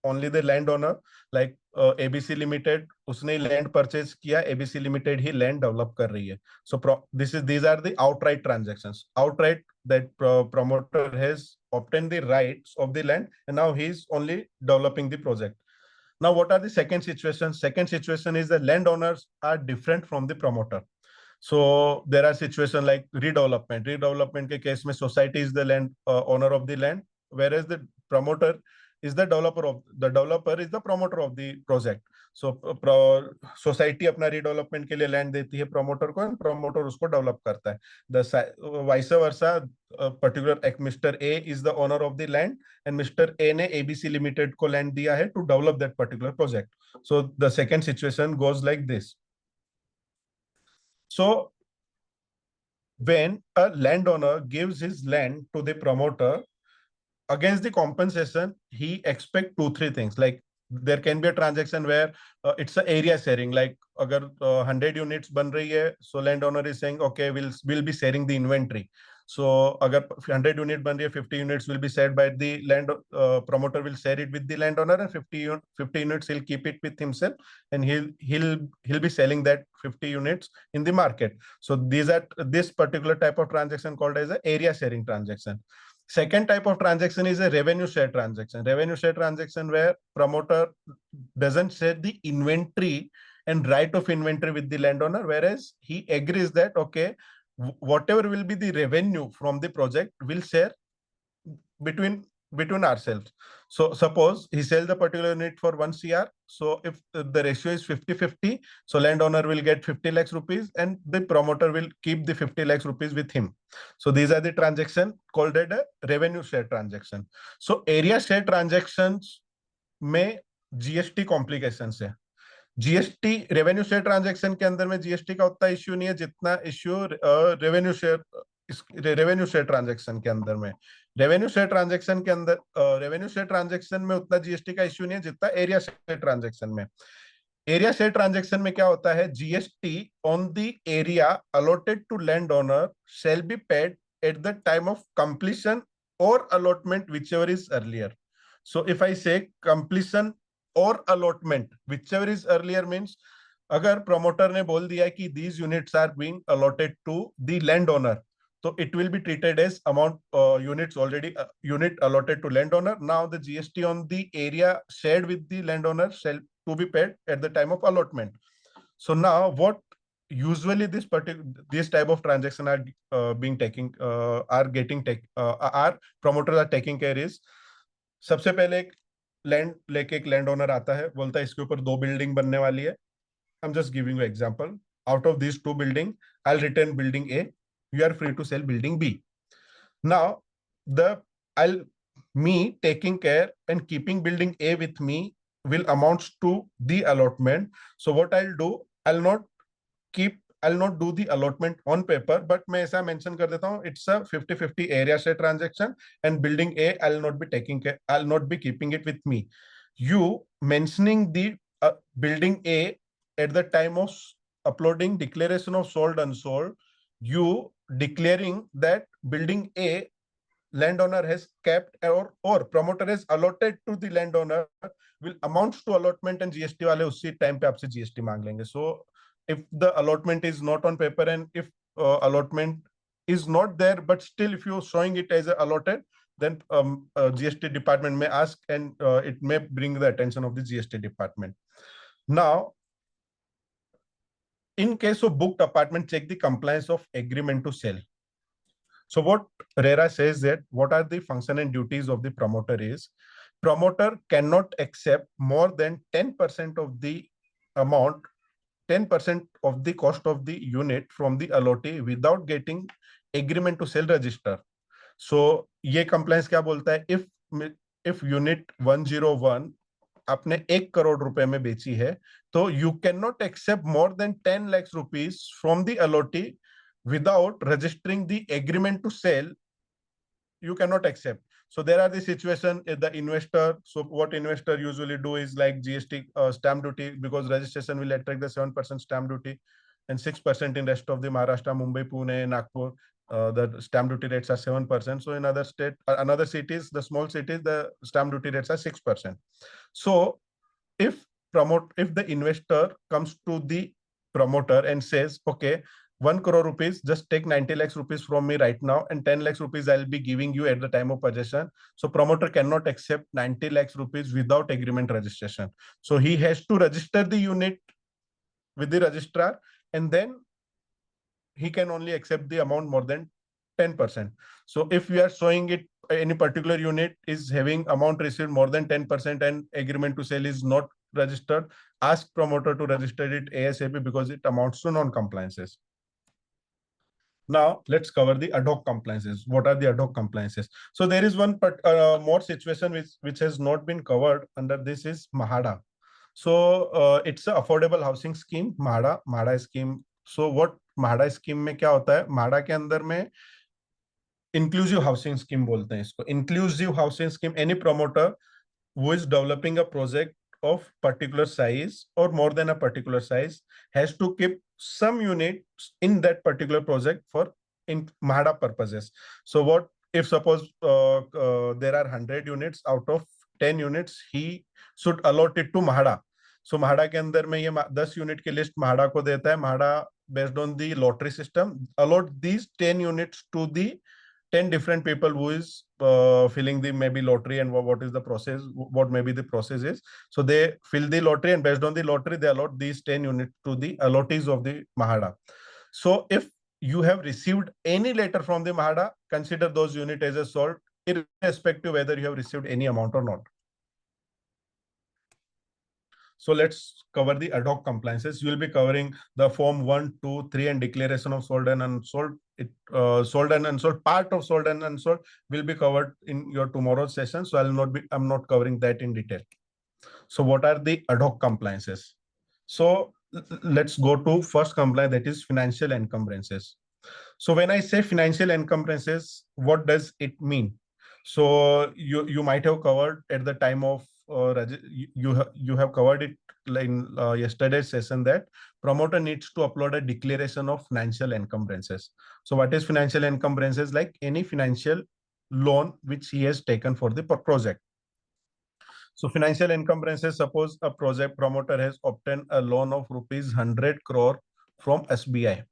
only the landowner, like ABC Limited, उसने land purchase किया, ABC Limited ही land develop कर रही है. So these are the outright transactions. Outright, that promoter has obtained the rights of the land and now he is only developing the project. Now, what are the second situations? Second situation is the landowners are different from the promoter. So there are situations like redevelopment. Redevelopment के case में society is the land owner of the land, whereas the promoter is the developer is the promoter of the project. So society अपना redevelopment के लिए land देती है promoter को, and promoter उसको develop करता है. The vice versa, particular Mr. A is the owner of the land and Mr. A ने ABC Limited को land दिया है to develop that particular project. So the second situation goes like this. So when a landowner gives his land to the promoter, against the compensation, he expect 2-3 things. Like there can be a transaction where it's an area sharing. Like agar 100 units ban rahi hai, so landowner is saying, okay, we'll be sharing the inventory. So agar 100 unit ban rahi hai, 50 units will be shared by the promoter will share it with the landowner, and 50 units he'll keep it with himself, and he'll be selling that 50 units in the market. So this particular type of transaction called as an area sharing transaction. Second type of transaction is a revenue share transaction. Revenue share transaction where promoter doesn't share the inventory and right of inventory with the landowner, whereas he agrees that, okay, whatever will be the revenue from the project, we'll share between ourselves. So suppose he sells the particular unit for 1 CR. So if the ratio is 50-50, so landowner will get 50 lakhs rupees and the promoter will keep the 50 lakhs rupees with him. So these are the transaction called a revenue share transaction. So area share transactions में GST complications है. GST revenue share transaction के अंदर में GST का उतना issue नहीं है जितना इश्यू रेवेन्यू शेयर ट्रांजैक्शन के अंदर में. रेवेन्यू शेयर ट्रांजैक्शन के अंदर रेवेन्यू शेयर ट्रांजैक्शन में उतना GST का इश्यू नहीं है जितना एरिया शेयर ट्रांजैक्शन में. एरिया शेयर ट्रांजैक्शन में क्या होता है? GST on the area allotted to land owner shall be paid at the time of completion or allotment whichever is earlier. So if I say completion or allotment whichever is earlier means अगर promoter ने बोल दिया कि these units are being allotted to the landowner, so it will be treated as amount units already unit allotted to landowner. Now the GST on the area shared with the landowner shall to be paid at the time of allotment. So now what usually this type of transaction are being taking are getting take our promoters are taking care is, सबसे पहले एक land लेके एक land owner आता है, बोलता है इसके ऊपर 2 बिल्डिंग बनने वाली है. I am just giving you example. Out of this 2 building I will return building A, you are free to sell building B. Now me taking care and keeping building A with me will amounts to the allotment. So what I'll do, I'll not do the allotment on paper, but मैं ऐसा mention कर देता हूँ, it's a 50-50 area share transaction and building A I'll not be keeping it with me. You mentioning the building A at the time of uploading declaration of sold unsold, you declaring that building A landowner has kept or promoter has allotted to the landowner will amounts to allotment, and GST वाले उसी time पे आपसे GST मांग लेंगे. So if the allotment is not on paper and if allotment is not there, but still if you're showing it as allotted, then GST department may ask and it may bring the attention of the GST department. Now, in case of booked apartment, check the compliance of agreement to sell. So what RERA says that what are the function and duties of the promoter is, promoter cannot accept more than 10% of the amount, 10% of the cost of the unit from the allotee without getting agreement to sell register. So ये compliance क्या बोलता है? If unit 101 आपने 1 करोड़ रुपए में बेची है, तो you cannot accept more than 10 lakhs rupees from the allotee without registering the agreement to sell. You cannot accept. So there are the situation the investor. So what investor usually do is like GST stamp duty, because registration will attract the 7% stamp duty and 6% in rest of the Maharashtra, Mumbai, Pune, Nagpur. The stamp duty rates are 7%. So in other state, another cities, the small cities, the stamp duty rates are 6%. So if the investor comes to the promoter and says, okay, 1 crore rupees, just take 90 lakhs rupees from me right now, and 10 lakhs rupees I'll be giving you at the time of possession. So promoter cannot accept 90 lakhs rupees without agreement registration. So he has to register the unit with the registrar, and then he can only accept the amount more than 10%. So if we are showing it, any particular unit is having amount received more than 10% and agreement to sell is not registered, ask promoter to register it ASAP, because it amounts to non-compliances. Now let's cover the ad hoc compliances. What are the ad hoc compliances? So there is one more situation which has not been covered under this is MAHADA. So it's an affordable housing scheme, MAHADA scheme. So what MAHADA scheme में क्या होता है? MAHADA के अंदर में inclusive housing scheme बोलते हैं इसको. Inclusive housing scheme, any promoter who is developing a project of particular size or more than a particular size has to keep some units in that particular project for in MAHADA purposes. So what if suppose there are 100 units, out of 10 units he should allot it to MAHADA. So MAHADA के अंदर में ये 10 unit की list MAHADA को देता है. MAHADA based on the lottery system allot these 10 units to the 10 different people who is filling the maybe lottery, and what is the process, what maybe the process is. So they fill the lottery, and based on the lottery they allot these 10 units to the allottees of the MAHADA. So if you have received any letter from the MAHADA, consider those units as a sold, irrespective whether you have received any amount or not. So let's cover the ad hoc compliances. You will be covering the form 1, 2, 3 and declaration of sold and unsold. Sold and unsold, part of sold and unsold will be covered in your tomorrow's session. So I'm not covering that in detail. So what are the ad hoc compliances? So let's go to first compliance, that is financial encumbrances. So when I say financial encumbrances, what does it mean? So you might have covered at the time of you have covered it in yesterday's session that promoter needs to upload a declaration of financial encumbrances. So what is financial encumbrances? Like any financial loan which he has taken for the project. So financial encumbrances, suppose a project promoter has obtained a loan of rupees 100 crore from SBI.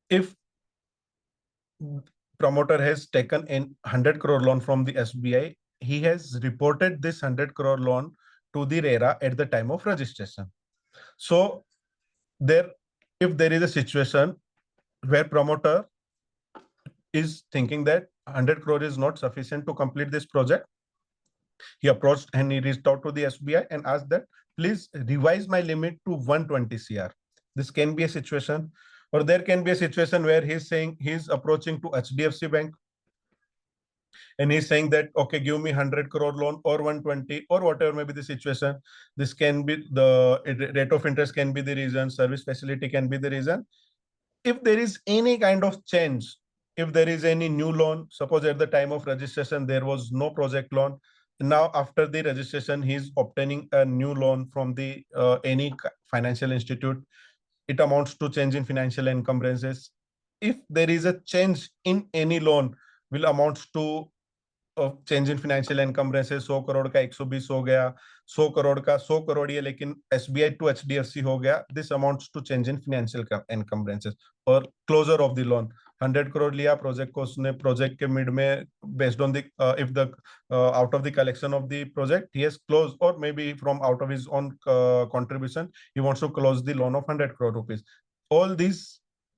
If promoter has taken a 100 crore loan from the SBI, he has reported this 100 crore loan to the RERA at the time of registration. So if there is a situation where promoter is thinking that 100 crore is not sufficient to complete this project, he approached and he reached out to the SBI and asked that, please revise my limit to 120 CR. This can be a situation, or there can be a situation where he's saying he's approaching to HDFC Bank and he's saying that, okay, give me 100 crore loan or 120 or whatever may be the situation. This can be the rate of interest can be the reason, service facility can be the reason. If there is any kind of change, if there is any new loan, suppose at the time of registration there was no project loan, now after the registration he is obtaining a new loan from the any financial institute, it amounts to change in financial encumbrances. If there is a change in any loan, will amounts to change in financial encumbrances. 100 crore का 120 हो गया, 100 करोड़ का 100 करोड़ ही है लेकिन SBI to HDFC हो गया. This amounts to change in financial encumbrances. और closure of the loan, 100 crore लिया प्रोजेक्ट को उसने, प्रोजेक्ट के मिड में based on the if the out of the collection of the project he has close or may be from out of his own contribution he wants to close the loan of 100 crore rupees. All these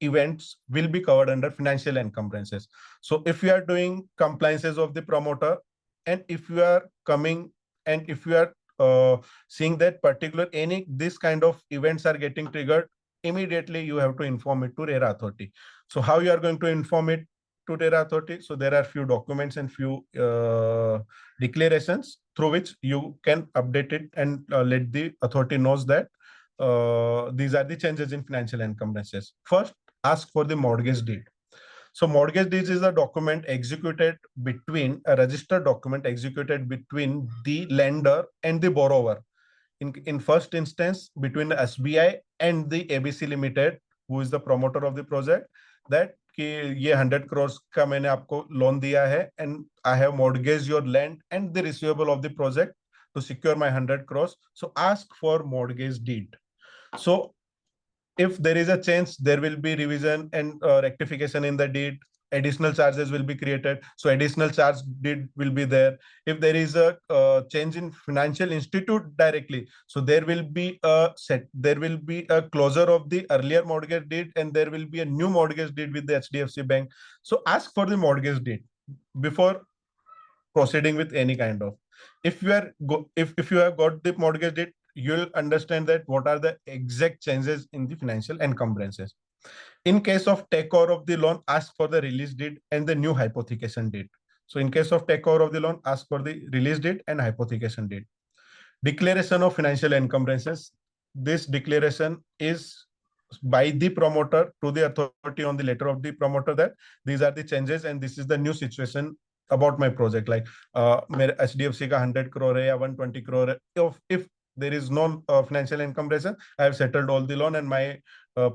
events will be covered under financial encumbrances. So if you are doing compliances of the promoter, and if you are coming and if you are seeing that particular any this kind of events are getting triggered, immediately you have to inform it to RERA authority. So how you are going to inform it to RERA authority? So there are few documents and few declarations through which you can update it and let the authority knows that these are the changes in financial encumbrances. First, ask for the mortgage deed. So mortgage deed is a document executed between a registered document executed between the lender and the borrower. In first instance, between the SBI and the ABC Limited, who is the promoter of the project, that कि ये 100 crores का मैंने आपको loan दिया है and I have mortgaged your land and the receivable of the project to secure my 100 crores. So ask for mortgage deed. So if there is a change, there will be revision and rectification in the deed. Additional charges will be created, so additional charge deed will be there. If there is a change in financial institute directly, so there will be a closure of the earlier mortgage deed and there will be a new mortgage deed with the HDFC Bank. So ask for the mortgage deed before proceeding with any kind of. If you are if you have got the mortgage deed, you'll understand that what are the exact changes in the financial encumbrances. In case of takeover of the loan, ask for the release deed and the new hypothecation deed. So in case of takeover of the loan, ask for the release deed and hypothecation deed. Declaration of financial encumbrances. This declaration is by the promoter to the authority on the letter of the promoter that these are the changes and this is the new situation about my project. Like मेरे HDFC का 100 crore है या 120 crore है. If there is no financial encumbrance, I have settled all the loan and my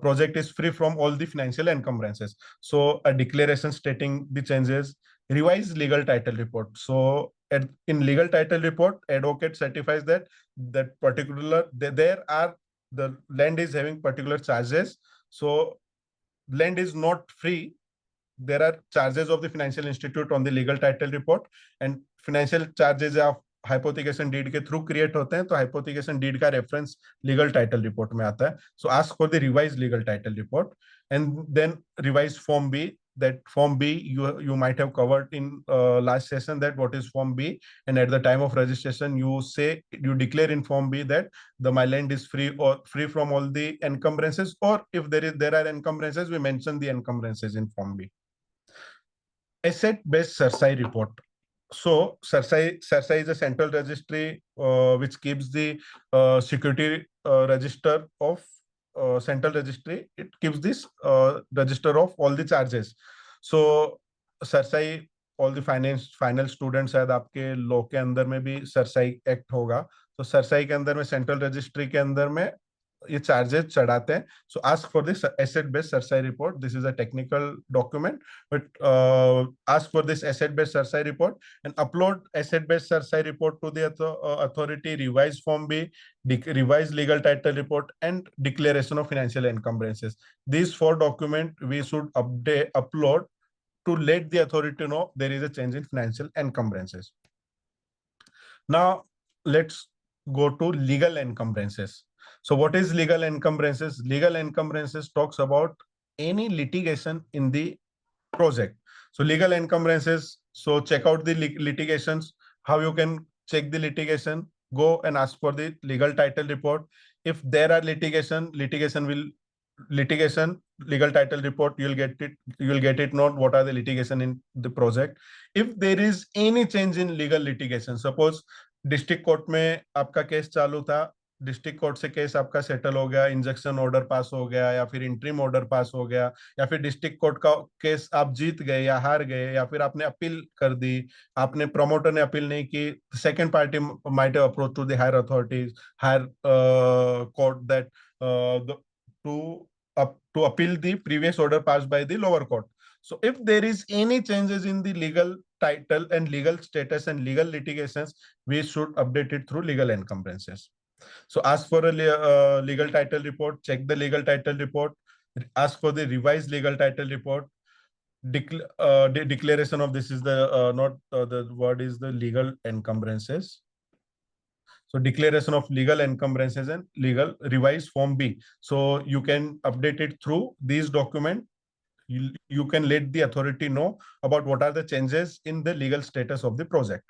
project is free from all the financial encumbrances. So a declaration stating the changes. Revised legal title report. So in legal title report, advocate certifies that there are the land is having particular charges. So land is not free. There are charges of the financial institute on the legal title report and financial charges of hypothecation deed के through create होते हैं. तो hypothecation deed का reference legal title report में आता है. So ask for the revised legal title report and then revised form B. That form B you might have covered in last session that what is form B, and at the time of registration you declare in form B that my land is free or free from all the encumbrances, or if there are encumbrances, we mention the encumbrances in form B. Asset-based CERSAI report. So CERSAI is a central registry which keeps the security register of central registry. It keeps this register of all the charges. So CERSAI, all the final students शायद आपके law के अंदर में भी CERSAI act होगा. तो CERSAI के अंदर में सेंट्रल रजिस्ट्री के अंदर में ये चार्जेस चढ़ाते हैं. So ask for this asset-based CERSAI report. This is a technical document, but ask for this asset-based CERSAI report and upload asset-based CERSAI report to the authority. Revised form B, revised legal title report, and declaration of financial encumbrances. These 4 documents we should upload to let the authority know there is a change in financial encumbrances. Now let's go to legal encumbrances. So what is legal encumbrances? Legal encumbrances talks about any litigation in the project. So legal encumbrances, so check out the litigations. How you can check the litigation? Go and ask for the legal title report. If there are litigation, legal title report, you'll get it note what are the litigation in the project. If there is any change in legal litigation, suppose district court में आपका case चालू था, district court से case आपका settle हो गया, injunction order pass हो गया या फिर इंटरिम ऑर्डर पास हो गया, या फिर डिस्ट्रिक्ट कोर्ट का केस आप जीत गए या हार गए, या फिर आपने अपील कर दी, आपने प्रमोटर ने अपील नहीं की, second party might have approach to the higher authorities, higher court that to appeal the previous order passed by the lower court. So if there is any changes in the legal title and legal status and legal litigations, we should update it through legal encumbrances. So ask for a legal title report, check the legal title report, ask for the revised legal title report, declaration of this is the not the word is the legal encumbrances. So declaration of legal encumbrances and legal revised Form B. So you can update it through these documents. You can let the authority know about what are the changes in the legal status of the project.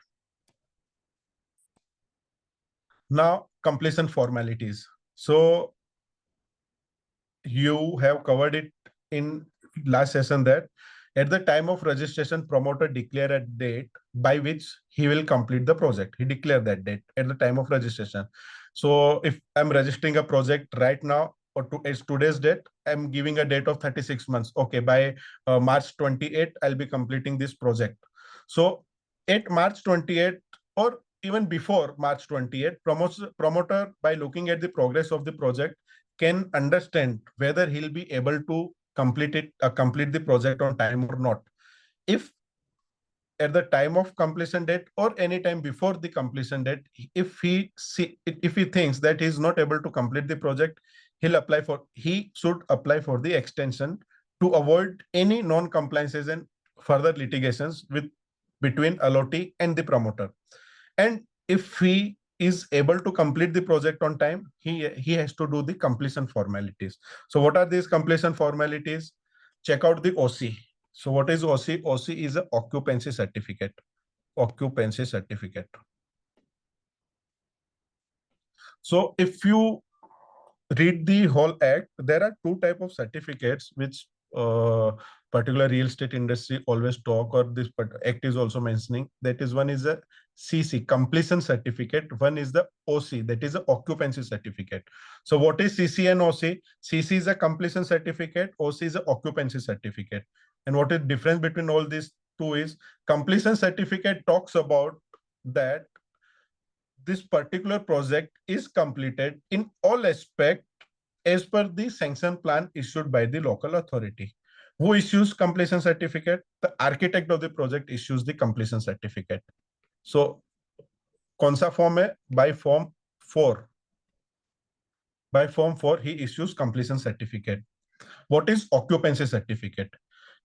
Now, completion formalities. So you have covered it in last session that at the time of registration, promoter declare a date by which he will complete the project. He declared that date at the time of registration. So if I'm registering a project right now, or it's today's date, I'm giving a date of 36 months. Okay, by March 28, I'll be completing this project. So at March 28 or even before March 28, promoter, by looking at the progress of the project, can understand whether he'll be able to complete the project on time or not. If at the time of completion date or any time before the completion date, if he thinks that he's not able to complete the project, he should apply for the extension to avoid any non-compliances and further litigations between allotee and the promoter. And if he is able to complete the project on time, he has to do the completion formalities. So what are these completion formalities? Check out the OC. So what is OC? OC is an occupancy certificate. Occupancy certificate. So if you read the whole act, there are two types of certificates which particular real estate industry always talk, or this act is also mentioning. That is, one is a CC, completion certificate. One is the OC, that is a occupancy certificate. So what is CC and OC? CC is a completion certificate, OC is a occupancy certificate. And what is difference between all these two is, completion certificate talks about that this particular project is completed in all aspects as per the sanction plan issued by the local authority. Who issues completion certificate? The architect of the project issues the completion certificate. So, कौन सा form है? By form 4. By form 4, he issues completion certificate. What is occupancy certificate?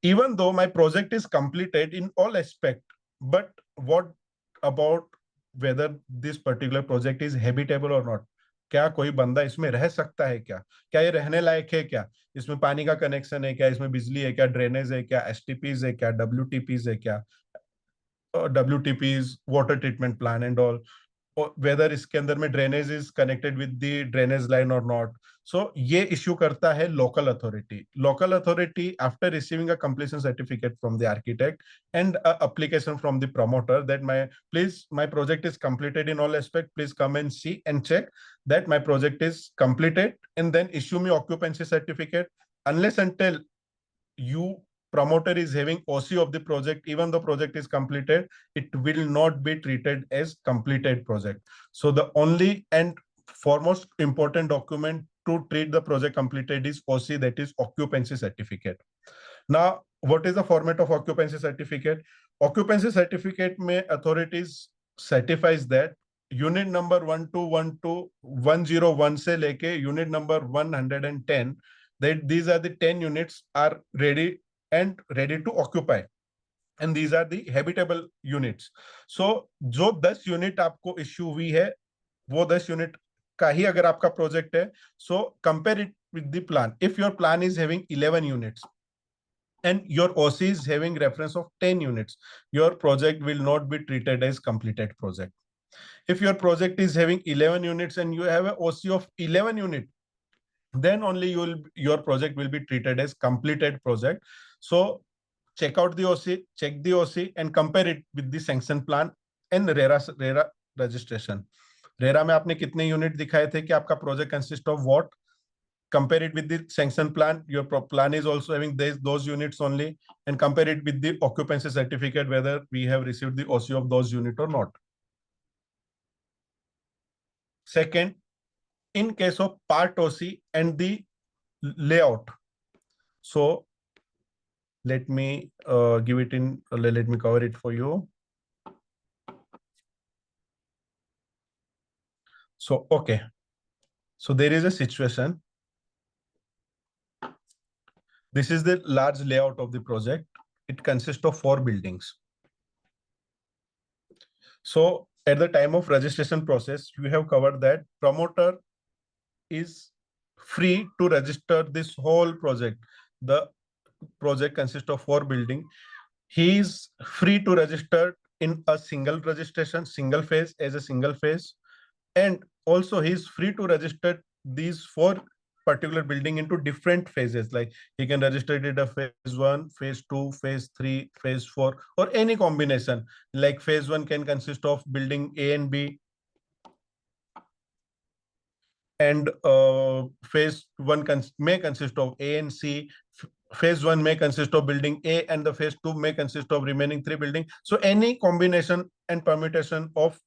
Even though my project is completed in all aspects, but what about whether this particular project is habitable or not? क्या कोई बंदा इसमें रह सकता है क्या? क्या ये रहने लायक है क्या? इसमें पानी का कनेक्शन है क्या? इसमें बिजली है क्या? ड्रेनेज है क्या? एसटीपीज है क्या? डब्ल्यूटीपीज है क्या? WTPs, water treatment plan and all, or whether इसके अंदर में drainage is connected with the drainage line or not. So ये issue करता है local authority. Local authority, after receiving a completion certificate from the architect and a application from the promoter that my project is completed in all aspects, please come and see and check that my project is completed, and then issue me occupancy certificate. Unless until you promoter is having OC of the project, even though project is completed, it will not be treated as completed project. So the only and foremost important document to treat the project completed is OC, that is occupancy certificate. Now, what is the format of occupancy certificate? Occupancy certificate may authorities certifies that unit number 1212101 से लेके unit number 110, that these are the 10 units are ready to occupy, and these are the habitable units. So जो 10 unit आपको issue हुई है, वो 10 unit का ही अगर आपका प्रोजेक्ट है, so compare it with the plan. If your plan is having 11 units and your OC is having reference of 10 units, your project will not be treated as completed project. If your project is having 11 units and you have an OC of 11 units, then only your project will be treated as completed project. So check out the OC, check the OC and compare it with the sanction plan and RERA registration. RERA में आपने कितने unit दिखाए थे कि आपका project consist of what? Compare it with the sanction plan. Your plan is also having those units only, and compare it with the occupancy certificate, whether we have received the OC of those units or not. Second, in case of part OC and the layout. So let me give it in, let me cover it for you. So, okay. So there is a situation. This is the large layout of the project. It consists of 4 buildings. So at the time of registration process, you have covered that promoter is free to register this whole project. The project consists of 4 building. He is free to register in a single registration, single phase as a single phase, and also he is free to register these 4 particular building into different phases. Like he can register it at phase 1, phase 2, phase 3, phase 4, or any combination. Like phase 1 can consist of building A and B, and phase 1 may consist of A and C. Phase 1 may consist of building A, and the phase 2 may consist of remaining 3 building. So any combination and permutation of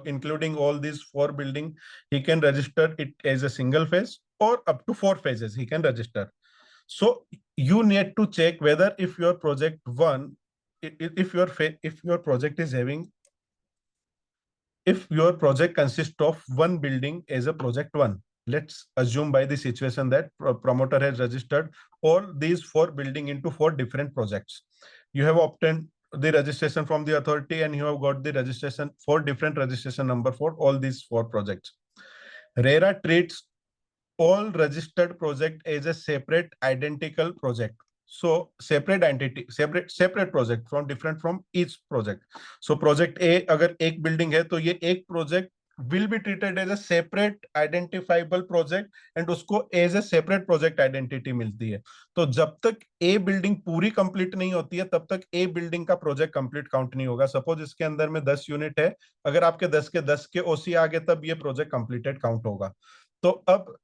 including all these 4 building, he can register it as a single phase, or up to 4 phases he can register. So you need to check whether if your project one, if your project is having, if your project consists of 1 building as a project 1. Let's assume by the situation that promoter has registered all these 4 building into 4 different projects. You have obtained the registration from the authority, and you have got the registration, 4 different registration number for all these 4 projects. RERA treats all registered project as a separate identical project. So separate entity, separate project from different from each project. So project A अगर एक building है तो ये एक project will be treated as a separate identifiable project, and उसको as a separate project identity मिलती है. तो जब तक A building पूरी complete नहीं होती है तब तक A building का project complete count नहीं होगा. Suppose इसके अंदर में 10 यूनिट है, अगर आपके 10 के 10 के OC आ गए तब ये project completed count होगा. तो अब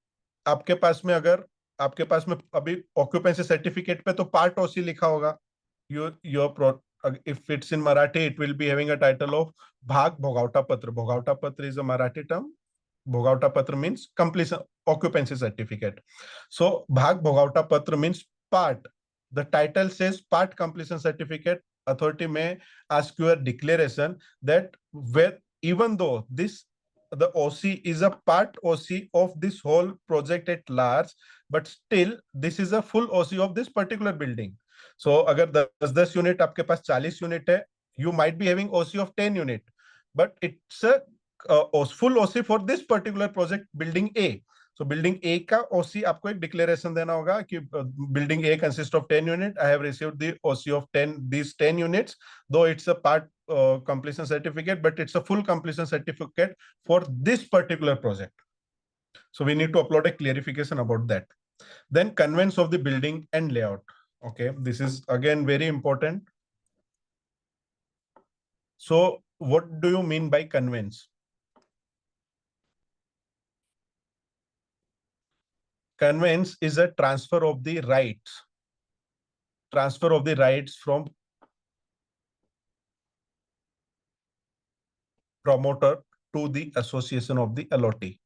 आपके पास में, अगर आपके पास में अभी ऑक्यूपेंसी सर्टिफिकेट पे तो पार्ट ओसी लिखा होगा. Your if it's in Marathi, it will be having a title of Bhag Bhogavta Patra. Bhogavta Patra is a Marathi term. Bhogavta Patra means completion occupancy certificate. So Bhag Bhogavta Patra means part. The title says part completion certificate. Authority may ask you a declaration that where, even though the OC is a part OC of this whole project at large, but still this is a full OC of this particular building. So अगर 10 unit आपके पास 40 unit है, you might be having OC of 10 unit, but it's a full OC for this particular project building A. So building A का OC आपको एक declaration देना होगा कि building A consists of 10 unit. I have received the OC of 10 these 10 units, though it's a part completion certificate, but it's a full completion certificate for this particular project. So we need to upload a clarification about that. Then conveyance of the building and layout. Okay, this is again very important. So what do you mean by conveyance? Conveyance is a transfer of the rights. Transfer of the rights from promoter to the association of the allottee.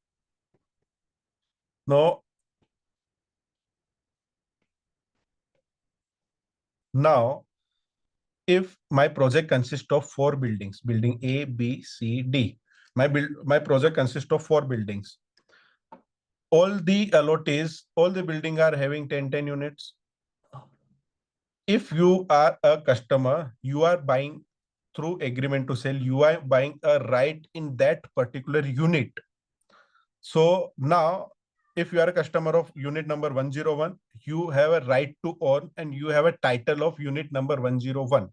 Now, if my project consists of 4 buildings, building A, B, C, D, my project consists of 4 buildings. All the allottees, all the building are having 10 units. If you are a customer, you are buying through agreement to sell, you are buying a right in that particular unit. So now, if you are a customer of unit number 101, you have a right to own and you have a title of unit number 101.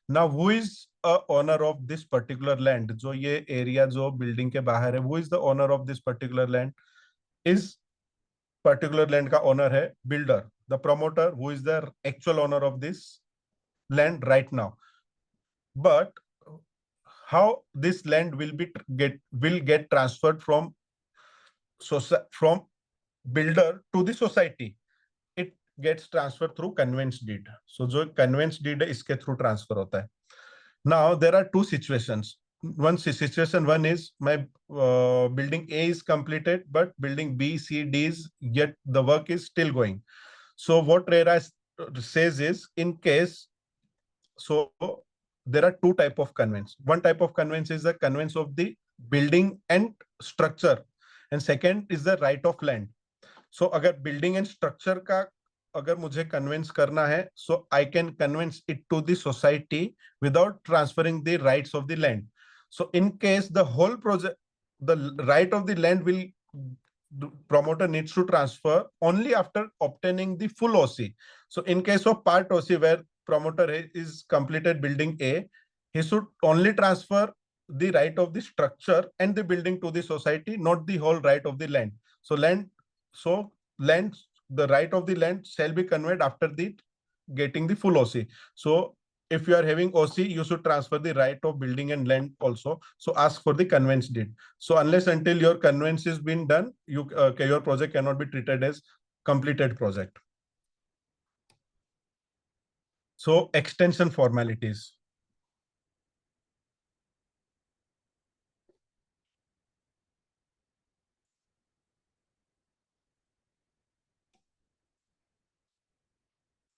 Now, who is a owner of this particular land? जो ये area जो building के बाहर है, who is the owner of this particular land? Is particular land का owner है builder, the promoter, who is the actual owner of this land right now. But how this land will get transferred from builder to the society? It gets transferred through conveyance deed. So जो conveyance deed है इसके through transfer होता है. Now there are 2 situations. Situation one is my building A is completed, but building B, C, D is yet the work is still going. So what RERA says is, in case, so there are 2 type of conveyance. One type of conveyance is the conveyance of the building and structure, and second is the right of land. So अगर building and structure का अगर मुझे convince करना है, so I can convince it to the society without transferring the rights of the land. So in case the whole project, the right of the land will, the promoter needs to transfer only after obtaining the full OC. So in case of part OC where promoter is completed building A, he should only transfer the right of the structure and the building to the society, not the whole right of the land. So land, the right of the land shall be conveyed after the getting the full OC. So if you are having OC, you should transfer the right of building and land also. So ask for the conveyance deed. So unless until your conveyance is been done, your project cannot be treated as completed project. So extension formalities.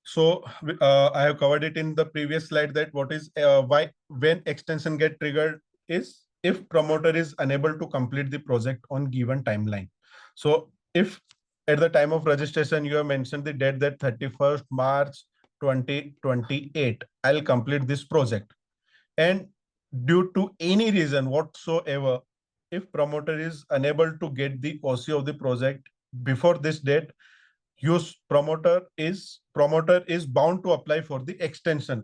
So I have covered it in the previous slide that what is why when extension get triggered is if promoter is unable to complete the project on given timeline. So if at the time of registration you have mentioned the date that 31st March 2028, I'll complete this project. And due to any reason whatsoever, if promoter is unable to get the OC of the project before this date, promoter is bound to apply for the extension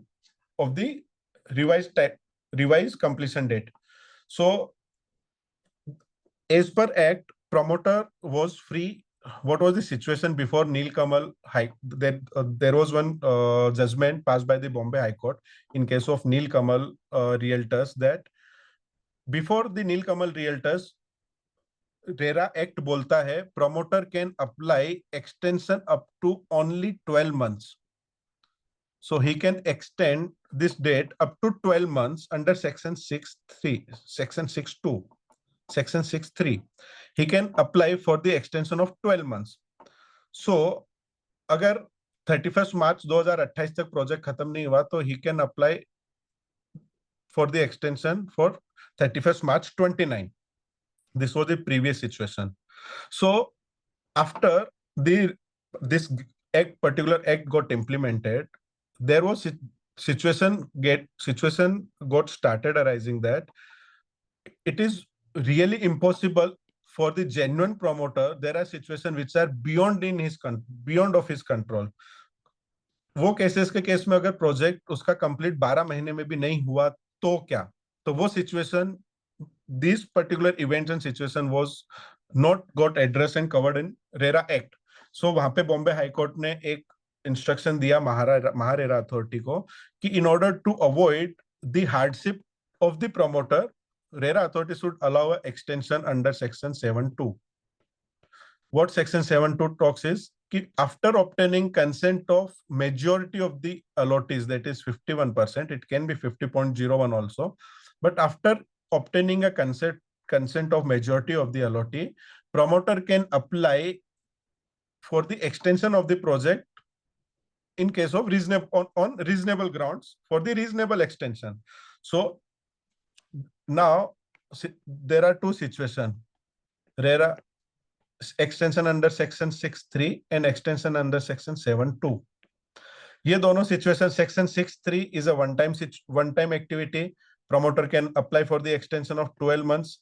of the revised completion date. So as per act, promoter was free. What was the situation before Neel Kamal High? There was one judgment passed by the Bombay High Court in case of Neel Kamal Realtors that before the Neel Kamal Realtors, RERA act बोलता है promoter can apply extension up to only 12 months. So he can extend this date up to 12 months under section 6.3, section 6.2, section 6.3. He can apply for the extension of 12 months. So अगर 31st March 2028 तक project खत्म नहीं हुआ तो he can apply for the extension for 31st March 29. This was the previous situation. So after this particular act got implemented, there was situation got started arising that it is really impossible for the genuine promoter. There are situations which are beyond of his control. वो cases के case में अगर project उसका complete 12 महीने में भी नहीं हुआ तो क्या, तो वो situation, this particular event and situation was not got addressed and covered in RERA Act. So वहां पे बॉम्बे हाई कोर्ट ने एक इंस्ट्रक्शन दिया महारेरा अथॉरिटी को कि in order to avoid the hardship of the promoter, RERA authority should allow an extension under section 7.2. What section 7.2 talks is कि after obtaining consent of majority of the allottees, that is 51%, it can be 50.01 also, but after obtaining a consent of majority of the allottee, promoter can apply for the extension of the project in case of on reasonable grounds for the reasonable extension. So now there are two situations: RERA extension under section 6.3 and extension under section 7.2. ये दोनों situation, section 6.3 is a one-time activity. Promoter can apply for the extension of 12 months.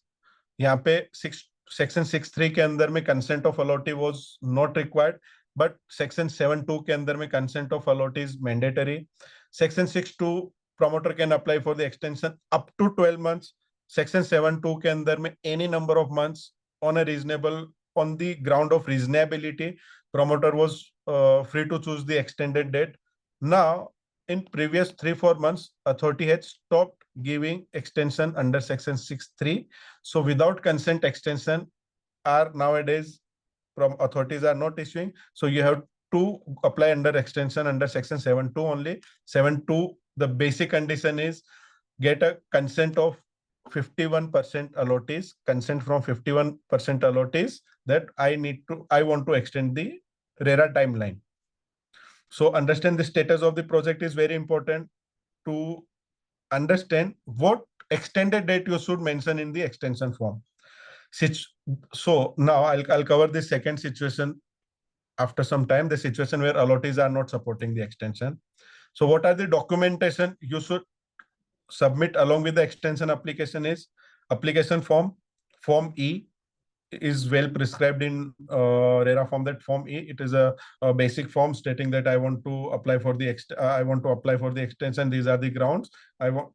यहाँ पे section 6.3 के अंदर में consent of allottee was not required, but section 7.2 के अंदर में consent of allottee is mandatory. Section 6.2 promoter can apply for the extension up to 12 months. Section 7.2 के अंदर में any number of months on the ground of reasonability, promoter was free to choose the extended date. Now, in previous 3-4 months, authority had stopped giving extension under section 6.3. So without consent extension are nowadays from authorities are not issuing. So you have to apply under extension under section 7.2 only. 7.2, the basic condition is get a consent of 51% allottees, consent from 51% allottees that I want to extend the RERA timeline. So understand the status of the project is very important to understand what extended date you should mention in the extension form. So now I'll cover the second situation after some time, the situation where allottees are not supporting the extension. So what are the documentation you should submit along with the extension application is application form E is well prescribed in RERA form. That form E, it is a basic form stating that I want to apply for the extension. These are the grounds.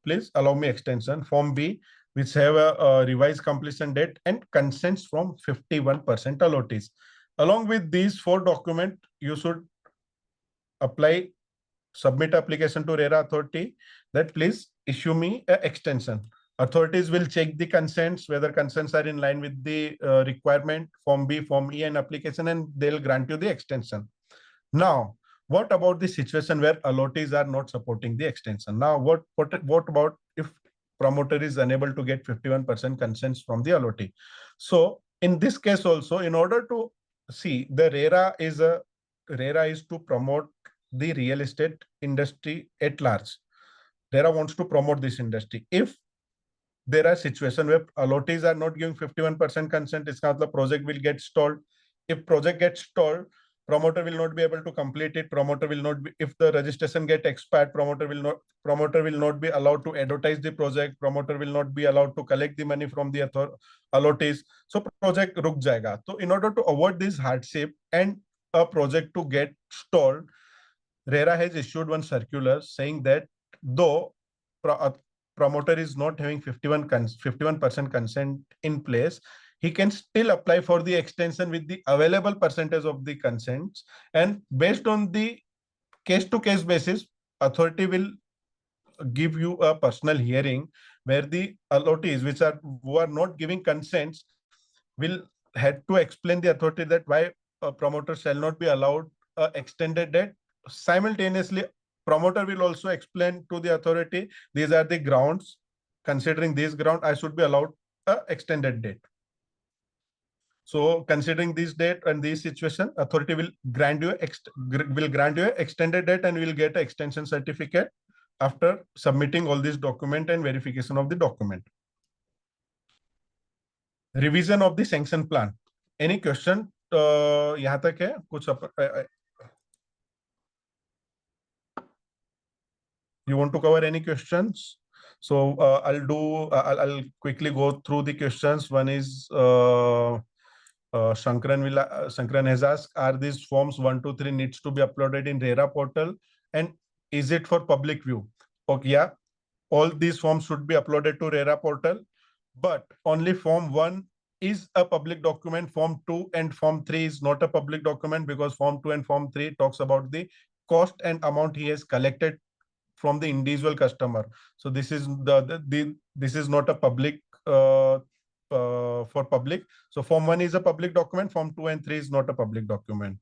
Please allow me extension. Form B, which have a revised completion date and consents from 51% allottees. Along with these 4 documents, you should submit application to RERA authority that please issue me an extension. Authorities will check the consents, whether consents are in line with the requirement, Form B, Form E, and application, and they'll grant you the extension. Now, what about the situation where allottees are not supporting the extension? Now, what about if promoter is unable to get 51% consents from the allottee? So, in this case also, in order to see the RERA is to promote the real estate industry at large. RERA wants to promote this industry. If there are situations where allottees are not giving 51% consent, the project will get stalled. If project gets stalled, promoter will not be able to complete it. Promoter will not be, if the registration get expired, promoter will not be allowed to advertise the project. Promoter will not be allowed to collect the money from the allottees. So project ruk jayega. So in order to avoid this hardship and a project to get stalled, RERA has issued one circular saying that though promoter is not having 51% consent in place, he can still apply for the extension with the available percentage of the consents. And based on the case-to-case basis, authority will give you a personal hearing where the allottees who are not giving consents will have to explain the authority that why a promoter shall not be allowed extended date. Simultaneously, promoter will also explain to the authority, these are the grounds. Considering these grounds, I should be allowed a extended date. So considering this date and this situation, authority will grant you extended date and will get an extension certificate after submitting all this document and verification of the document. Revision of the sanction plan. Any question? यहाँ तक है कुछ you want to cover any questions? So I'll quickly go through the questions. One is Shankran has asked, are these forms 1, 2, 3 needs to be uploaded in RERA portal? And is it for public view? Okay, yeah. All these forms should be uploaded to RERA portal, but only Form 1 is a public document. Form 2 and Form 3 is not a public document because Form 2 and Form 3 talks about the cost and amount he has collected from the individual customer. So this is this is not a public for public. So Form 1 is a public document. Form 2 and 3 is not a public document.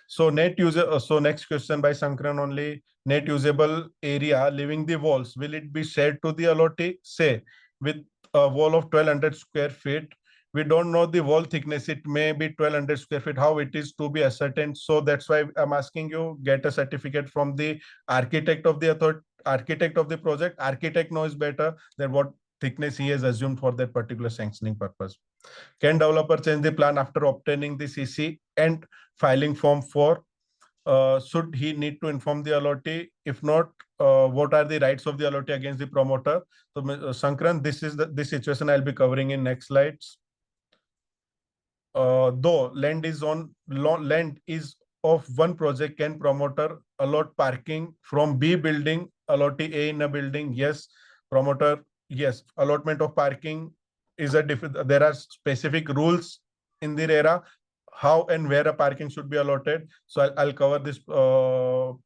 So net user. So next question by Sankran only. Net usable area leaving the walls, will it be shared to the allottee? Say with a wall of 1200 square feet. We don't know the wall thickness. It may be 1200 square feet. How it is to be ascertained? So that's why I'm asking you, get a certificate from the architect of the architect of the project. Architect knows better than what thickness he has assumed for that particular sanctioning purpose. Can developer change the plan after obtaining the CC and filing Form 4? Should he need to inform the allottee? If not, what are the rights of the allottee against the promoter? So, Sankran, this is this situation I'll be covering in next slides. Though land is of one project, can promoter allot parking from B building, allottee A in a building? Yes, promoter. Yes, allotment of parking is there are specific rules in the RERA how and where a parking should be allotted. So I'll cover this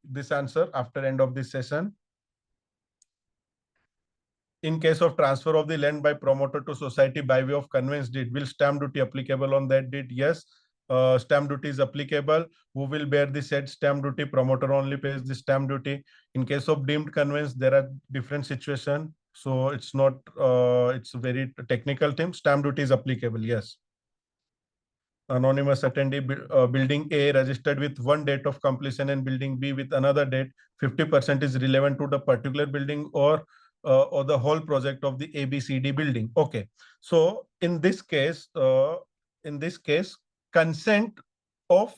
this answer after end of this session. In case of transfer of the land by promoter to society by way of conveyance deed, will stamp duty applicable on that deed? Yes, stamp duty is applicable. Who will bear the said stamp duty? Promoter only pays the stamp duty. In case of deemed conveyance, there are different situations. So it's not, it's a very technical thing. Stamp duty is applicable, yes. Anonymous attendee, building A registered with one date of completion and building B with another date, 50% is relevant to the particular building or the whole project of the ABCD building. Okay, so in this case, consent of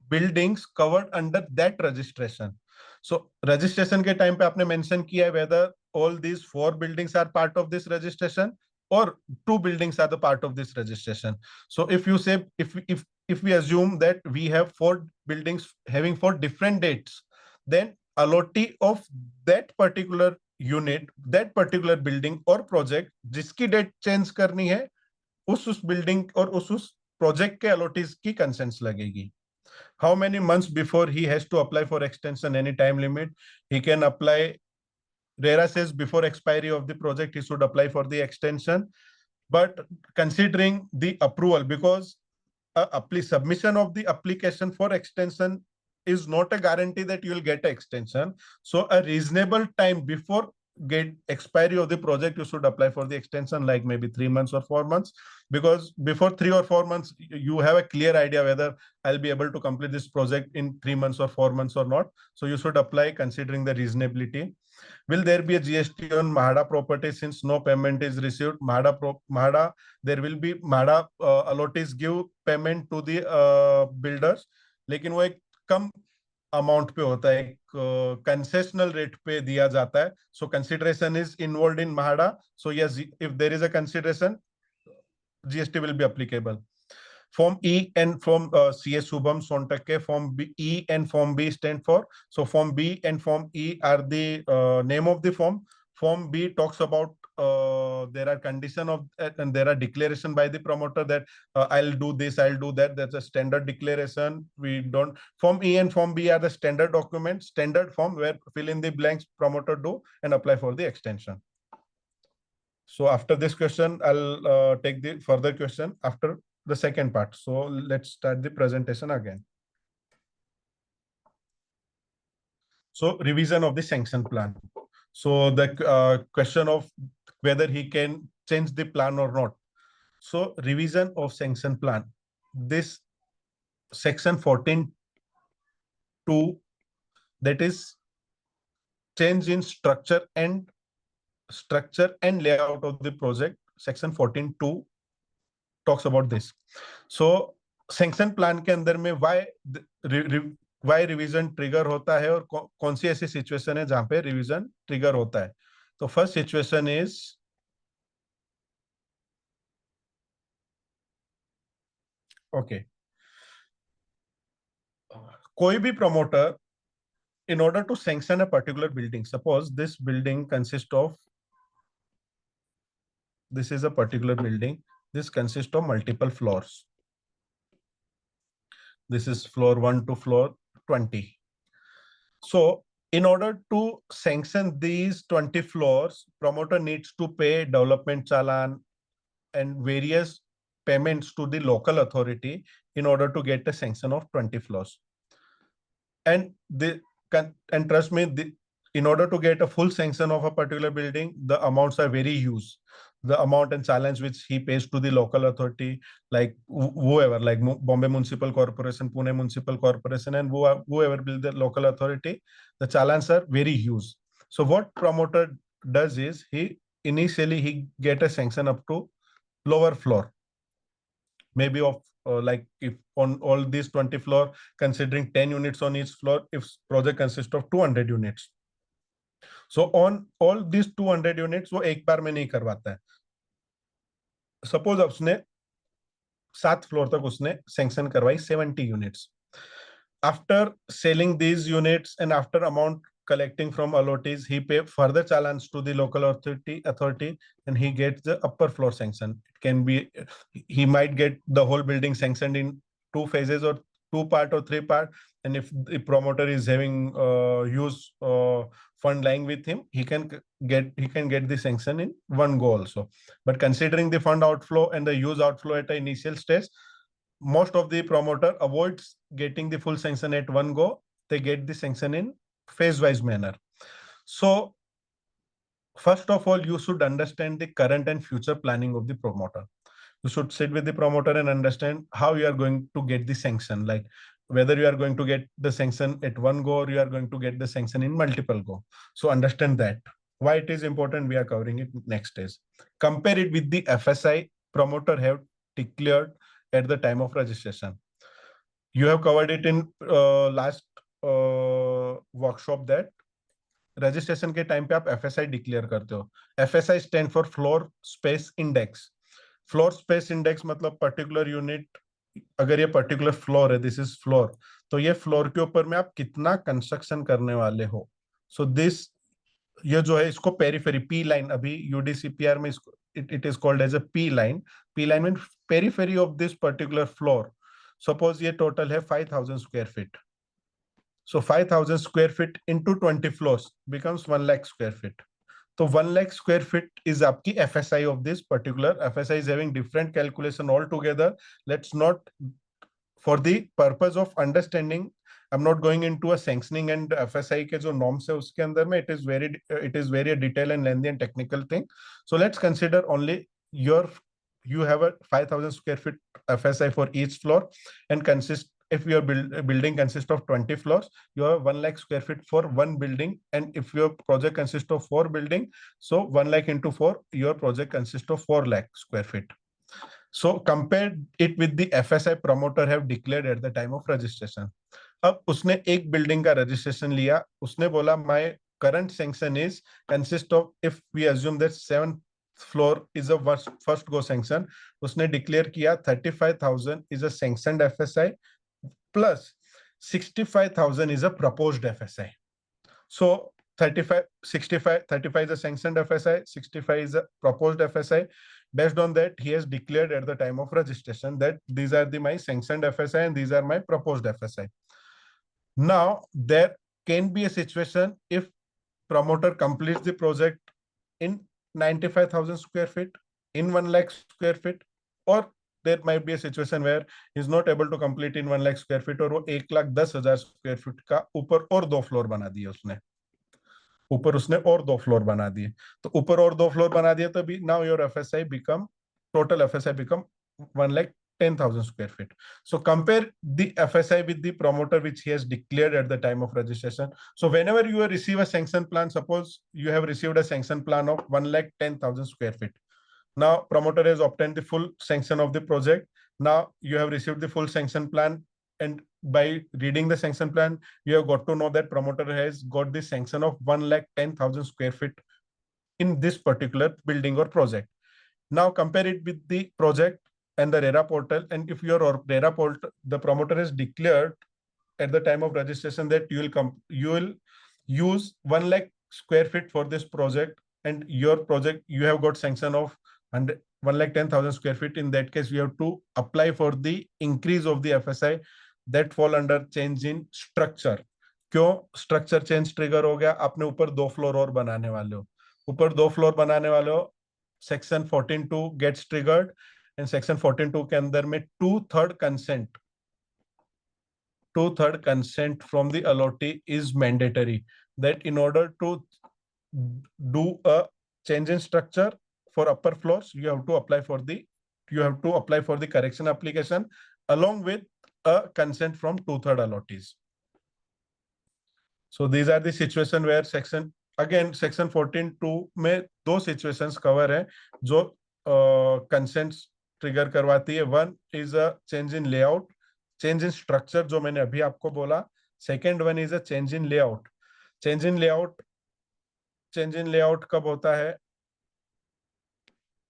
buildings covered under that registration. So registration के time पे आपने mention किया है whether all these 4 buildings are part of this registration or 2 buildings are the part of this registration. So if you say, if we assume that we have 4 buildings having 4 different dates, then allotee of that particular unit, that particular building or project जिसकी date change करनी है, उस building और उस project के allotees की consents लगेगी. How many months before he has to apply for extension? Any time limit? He can apply. RERA says before expiry of the project, he should apply for the extension. But considering the approval, because submission of the application for extension is not a guarantee that you will get an extension. So a reasonable time before get expiry of the project, you should apply for the extension, like maybe 3 months or 4 months, because before 3 or 4 months, you have a clear idea whether I'll be able to complete this project in 3 months or 4 months or not. So you should apply considering the reasonability. Will there be a GST on MHADA property since no payment is received? MHADA, there will be MHADA allottees give payment to the builders, लेकिन वो एक कम amount पे होता है, एक concessional rate पे दिया जाता है. So consideration is involve in MHADA. So yes, if there is a consideration, GST will be applicable. Form E and Form CA Subham Sontakke, Form E and Form B stand for. So Form B and Form E are the name of the form. Form B talks about there are condition of and there are declaration by the promoter that I'll do this, I'll do that. That's a standard declaration. We don't. Form E and Form B are the standard documents, standard form where fill in the blanks promoter do and apply for the extension. So after this question, I'll take the further question after the second part. So let's start the presentation again. So revision of the sanction plan. So the question of whether he can change the plan or not. So revision of sanction plan. This section 14(2), that is change in structure and layout of the project. Section 14(2) talks about this. So sanction plan के अंदर में why revision trigger होता है और कौन सी ऐसी situation है जहां पे revision trigger होता है. तो first situation is okay. कोई भी promoter, in order to sanction a particular building, suppose this building consists of, this is a particular building, this consists of multiple floors. This is floor 1 to floor 20. So in order to sanction these 20 floors, promoter needs to pay development chalan and various payments to the local authority in order to get a sanction of 20 floors. And trust me, in order to get a full sanction of a particular building, the amounts are very huge. The amount and challenge which he pays to the local authority, like whoever, like Bombay Municipal Corporation, Pune Municipal Corporation, and whoever build the local authority, the challenges are very huge. So what promoter does is he get a sanction up to lower floor, maybe of like if on all these 20 floor, considering 10 units on each floor, if project consists of 200 units. So on all these 200 units, वो एक बार में नहीं करवाता है. Suppose उसने 7 floor तक उसने sanction करवाई 70 units. After selling these units and after amount collecting from allottees, he pay further challenge to the local authority, and he gets the upper floor sanction. It can be, he might get the whole building sanctioned in 2 phases or 2 part or 3 part. And if the promoter is having huge fund lying with him, he can get the sanction in one go also. But considering the fund outflow and the use outflow at the initial stage, most of the promoter avoids getting the full sanction at one go. They get the sanction in phase-wise manner. So first of all, you should understand the current and future planning of the promoter. You should sit with the promoter and understand how you are going to get the sanction, like whether you are going to get the sanction at one go or you are going to get the sanction in multiple go. So understand that. Why it is important, we are covering it next stage. Compare it with the FSI promoter have declared at the time of registration. You have covered it in last workshop that registration के time पे आप FSI declare करते हो. FSI stand for floor space index. Floor space index मतलब particular unit, अगर ये particular floor है, this is floor, तो ये फ्लोर के ऊपर में आप कितना कंस्ट्रक्शन करने वाले हो. सो दिस, ये जो है इसको पेरिफेरी, पी लाइन, अभी यूडीसीपीआर में इसको it is called as a P line. P line mean periphery of this particular floor. Suppose ये टोटल है 5000 square feet. So 5,000 square feet into 20 floors becomes 1 lakh square feet. So 1 lakh square feet is आपकी FSI of this particular. FSI is having different calculation altogether. Let's not, for the purpose of understanding, I'm not going into a sanctioning and FSI के जो norms है उसके अंदर में, it is very detailed and lengthy and technical thing. So let's consider only you have a 5,000 square feet FSI for each floor, and if your building consists of 20 floors, you have 1 lakh square feet for one building. And if your project consists of 4 buildings, so 1 lakh into 4, your project consists of 4 lakh square feet. So compare it with the FSI promoter have declared at the time of registration. अब उसने एक building का registration लिया, उसने बोला my current sanction is consist of, if we assume that 7th floor is a first go sanction, उसने declare किया 35,000 is a sanctioned FSI plus 65,000 is a proposed FSI. So 35 is a sanctioned FSI, 65 is a proposed FSI. Based on that, he has declared at the time of registration that these are my sanctioned FSI and these are my proposed FSI. Now there can be a situation if promoter completes the project in 95,000 square feet, in 1 lakh square feet, or there might be a situation where he is not able to complete in 1 lakh square feet, और वो 1,10,000 square feet का ऊपर और 2 floor बना दिए उसने, ऊपर उसने और 2 फ्लोर बना दिए. तो ऊपर और 2 फ्लोर बना दिए तो भी now your FSI become, total FSI become 1,10,000 square feet. So compare the FSI with the promoter which he has declared at the time of registration. So whenever you receive a sanction plan, suppose you have received a sanction plan of 1,10,000 square feet. Now promoter has obtained the full sanction of the project. Now you have received the full sanction plan, and by reading the sanction plan, you have got to know that promoter has got the sanction of 1,10,000 square feet in this particular building or project. Now compare it with the project and the RERA portal, and if your RERA portal, the promoter has declared at the time of registration that you will use 1 lakh square feet for this project, and your project you have got sanction of 1,10,000 square feet. In that case, you have to apply for the increase of the FSI that fall under change in structure. क्यों structure change trigger हो गया? आपने ऊपर 2 floor और बनाने वाले हो, ऊपर 2 फ्लोर बनाने वाले हो, section 14(2) gets triggered, and section 14(2) के अंदर में 2/3 consent from the allotee is mandatory. That in order to do a change in structure for upper floors, you have to apply for the correction application along with a consent from 2/3 allottees. So these are the situation where section 14(2) में 2 situations cover है जो consents trigger करवाती है. One is a change in layout, change in structure जो मैंने अभी आपको बोला. Second one is a change in layout. Change in layout कब होता है?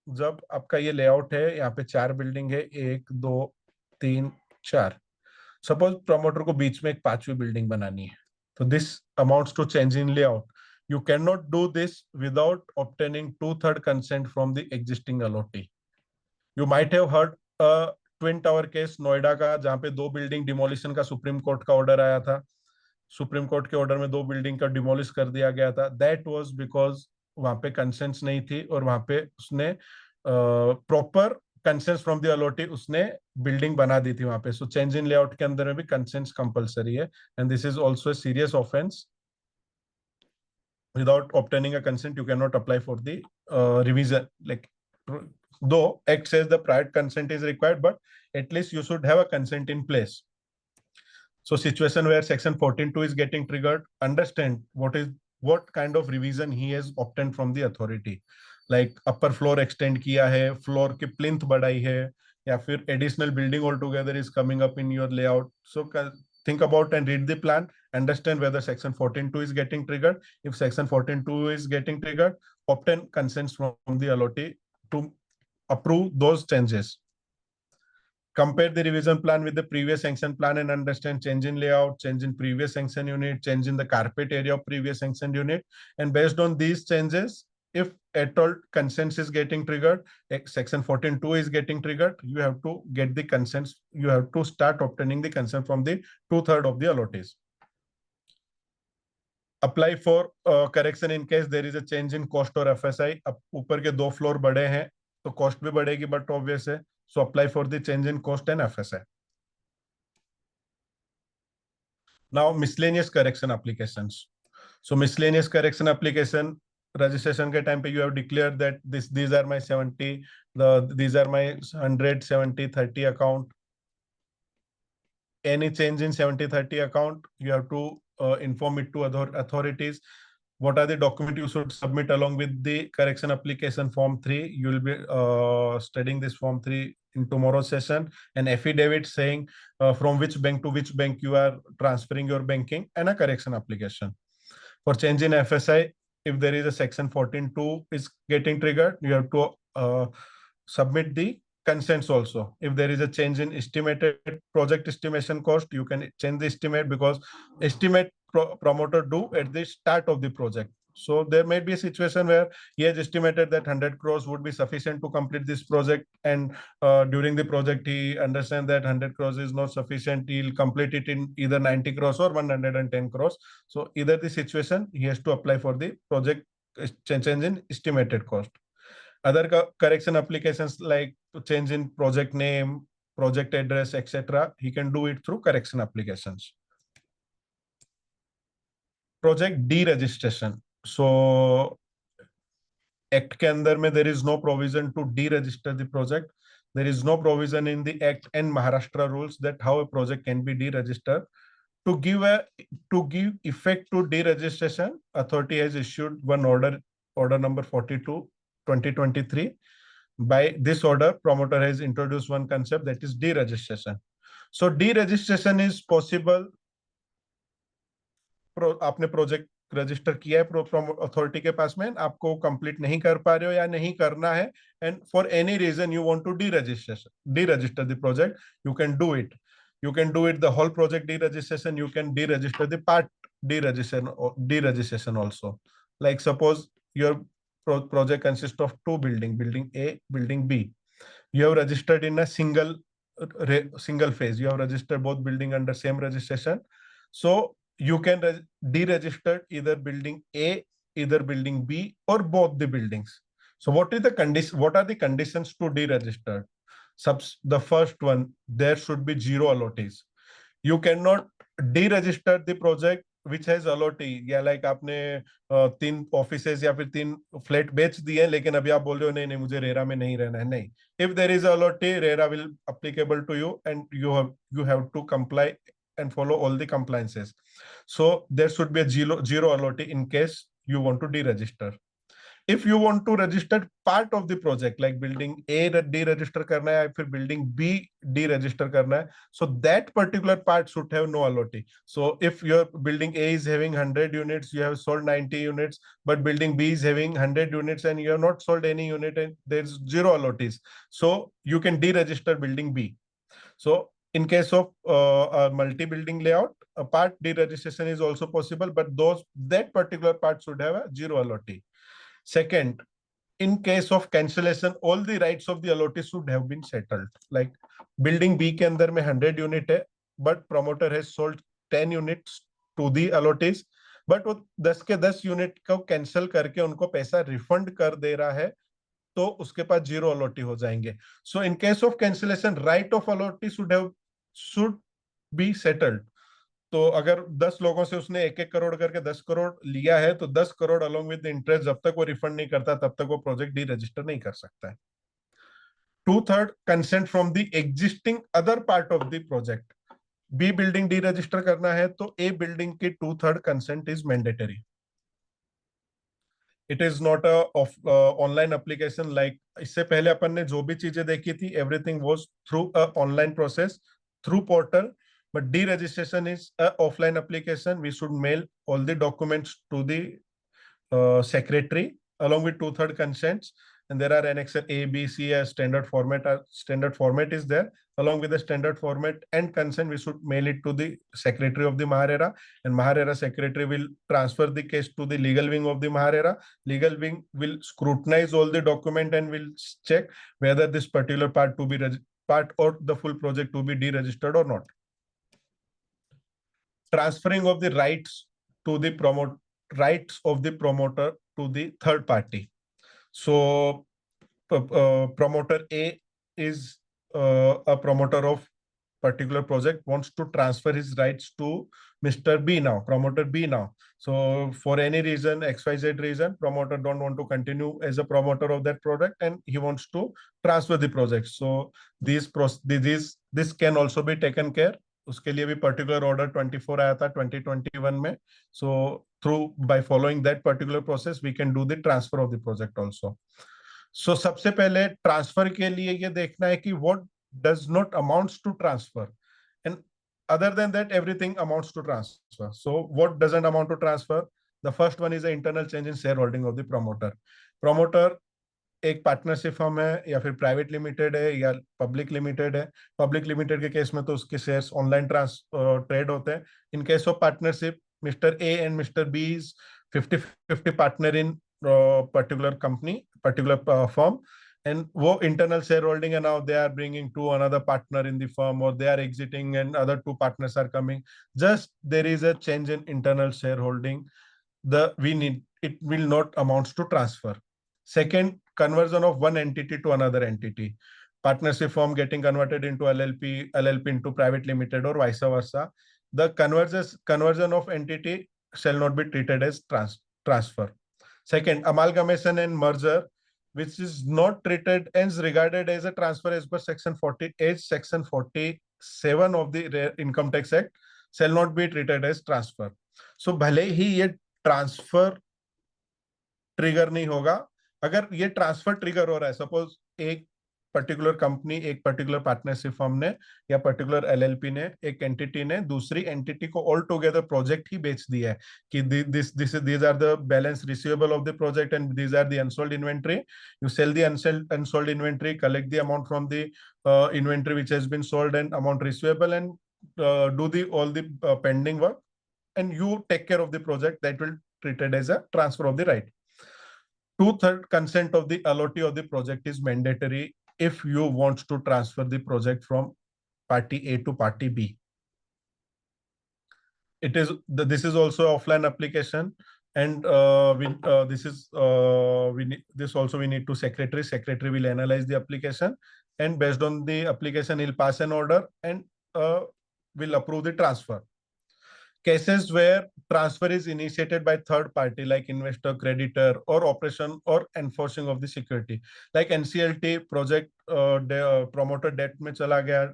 जब आपका ये लेआउट है, यहाँ पे 4 बिल्डिंग है, 1 2 3 4. सपोज प्रमोटर को बीच में एक 5वीं बिल्डिंग बनानी है, तो this amounts to change in layout. You cannot do this without obtaining 2/3 consent from the existing allotee. You might have heard a twin tower case Noida का, जहाँ पे 2 बिल्डिंग डिमोलिशन का सुप्रीम कोर्ट का ऑर्डर आया था. सुप्रीम कोर्ट के order में 2 building का डिमोलिश कर दिया गया था. दैट वाज बिकॉज वहां पे कंसेंट्स नहीं थी, और वहां पे उसने proper consents from the allottee उसने बिल्डिंग बना दी थी वहां पे. सो चेंज इन लेआउट के अंदर में भी कंसेंट्स कंपलसरी है, and this is also a serious offence. Without obtaining a consent, you cannot apply for the revision. Like, though Act says the prior consent is required, but at least you should have a consent in place. So situation where section 14(2) is getting triggered, understand what kind of revision he has obtained from the authority. Like upper floor extend किया है, floor की plinth बढ़ाई है, या फिर additional building altogether is coming up in your layout. So think about and read the plan, understand whether section 14.2 is getting triggered. If section 14.2 is getting triggered, obtain consents from the allotee to approve those changes. Compare the revision plan with the previous sanction plan and understand change in layout, change in previous sanction unit, change in the carpet area of previous sanction unit. And based on these changes, if at all consents is getting triggered, section 14.2 is getting triggered, you have to get the consents. You have to start obtaining the consent from the 2/3 of the allottees. Apply for correction in case there is a change in cost or FSI. अब ऊपर के 2 floor बड़े हैं तो cost भी बढ़ेगी, but obvious है. So apply for the change in cost and FSI. Now miscellaneous correction applications. So miscellaneous correction application, registration के time पे you have declared that these are my 70, these are my 100, 70, 30 account. Any change in 70, 30 account, you have to inform it to other authorities. What are the documents you should submit along with the correction application form 3? You will be studying this form 3 in tomorrow's session. An affidavit saying from which bank to which bank you are transferring your banking, and a correction application. For change in FSI, if there is a section 14.2 is getting triggered, you have to submit the consents also. If there is a change in estimated project estimation cost, you can change the estimate, because estimate promoter do at the start of the project. So there may be a situation where he has estimated that 100 crores would be sufficient to complete this project, and during the project he understands that 100 crores is not sufficient. He'll complete it in either 90 crores or 110 crores. So either the situation, he has to apply for the project change in estimated cost. Other correction applications like change in project name, project address, etc., he can do it through correction applications. Project deregistration. So act के अंदर में there is no provision to deregister the project. There is no provision in the act and Maharashtra rules that how a project can be deregistered. To give effect to deregistration, authority has issued one order number 42, 2023. By this order, promoter has introduced one concept, that is deregistration. So deregistration is possible. आपने project register किया है authority के पास में, आपको complete नहीं कर पा रहे हो या नहीं करना है, and for any reason you want to deregister the project, you can do it. You can do it the whole project deregistration. You can deregister the part deregistration also. Like suppose your project consists of two building A, building B. You have registered in a single phase. You have registered both building under same registration. So you can deregister either building A, either building B, or both the buildings. So what is the condition? What are the conditions to deregister? The first one, there should be 0 allottees. You cannot deregister the project which has allotee, या like आपने 3 offices या फिर 3 flat बेच दिए, लेकिन अभी आप बोल रहे हो नहीं मुझे रेरा में नहीं रहना है. नहीं, if there is allotee, RERA will applicable to you, and you have to comply and follow all the compliances. So there should be a zero allotee in case you want to deregister. If you want to register part of the project, like building A deregister करना है, फिर building B deregister करना है, so that particular part should have no allotee. So if your building A is having 100 units, you have sold 90 units, but building B is having 100 units and you have not sold any unit, and there's 0 allottees. So you can deregister building B. So in case of a multi-building layout, a part deregistration is also possible, but that particular part should have a 0 allotee. Second, in case of cancellation, all the rights of the allotee should have been settled. Like building B के अंदर में 100 unit है, but promoter has sold 10 units to the allottees, but वो 10 के 10 unit को cancel करके उनको पैसा refund कर दे रहा है, तो उसके पास 0 allotee हो जाएंगे. So in case of cancellation, right of allotee should be settled. तो अगर 10 लोगों से उसने 1-1 करोड़ करके 10 करोड़ लिया है, तो 10 करोड़ अलोंग विद इंटरेस्ट जब तक वो रिफंड नहीं करता, तब तक वो प्रोजेक्ट डीरजिस्टर नहीं कर सकता है. 2/3 consent from the existing other part of the project. B building deregister करना है तो ए बिल्डिंग की 2/3 consent is mandatory. It is not a online application. Like इससे पहले अपन ने जो भी चीजें देखी थी, everything was through a online process, through portal. But deregistration is a offline application. We should mail all the documents to the secretary along with 2/3 consents, and there are annexer A, B, C as standard format. Standard format is there. Along with the standard format and consent, we should mail it to the secretary of the Maharera, and Maharera secretary will transfer the case to the legal wing of the Maharera. Legal wing will scrutinize all the document and will check whether this particular part to be part or the full project to be deregistered or not. Transferring of the rights to the promoter to the third party. So promoter A is a promoter of particular project, wants to transfer his rights to Mr. B now, promoter B now. So for any reason, XYZ reason, promoter don't want to continue as a promoter of that project and he wants to transfer the project. So this can also be taken care. उसके लिए भी particular order 24 आया था 2021 में. So through by following that particular process we can do the transfer of the project also. So सबसे पहले transfer के लिए ये देखना है कि what does not amounts to transfer, and other than that everything amounts to transfer. So what doesn't amount to transfer? The first one is the internal change in shareholding of the promoter. Promoter एक partnership firm है या फिर private limited है या public limited है. Public limited के case में तो उसके शेयर्स ऑनलाइन ट्रेड होते हैं. In case of partnership, mister A and mister B is 50-50 partner in particular company, particular firm, and wo internal shareholding, and now they are bringing to another partner in the firm, or they are exiting and other two partners are coming. Just there is a change in internal shareholding. It will not amounts to transfer. Second, conversion of one entity to another entity. Partnership firm getting converted into LLP into private limited, or vice versa. The conversion of entity shall not be treated as transfer. Second, amalgamation and merger, which is not treated and regarded as a transfer as per Section 48, Section 47 of the Income Tax Act, shall not be treated as transfer. So भले ही ये transfer trigger नहीं होगा, अगर ये transfer trigger हो रहा है, suppose एक पर्टिकुलर कंपनी, एक पर्टिकुलर पार्टनरशिप फर्म ने या पर्टिकुलर एलएलपी ने, एक एंटिटी ने दूसरी एंटिटी को ऑल टुगेदर प्रोजेक्ट ही बेच दिया है कि these are the balance receivable of the project and these are the unsold inventory. You sell the unsold inventory, collect the amount from the inventory which has been sold and amount receivable, and do all the pending work, and you take care of the project. That will treated as a transfer of the right. 2/3 consent of the allotee of the project is mandatory if you want to transfer the project from party A to party B. This is also offline application, and this also we need to secretary. Secretary will analyze the application, and based on the application, he'll pass an order and will approve the transfer. Cases where transfer is initiated by third party like investor, creditor, or operation or enforcing of the security, like NCLT project promoter debt में चला गया,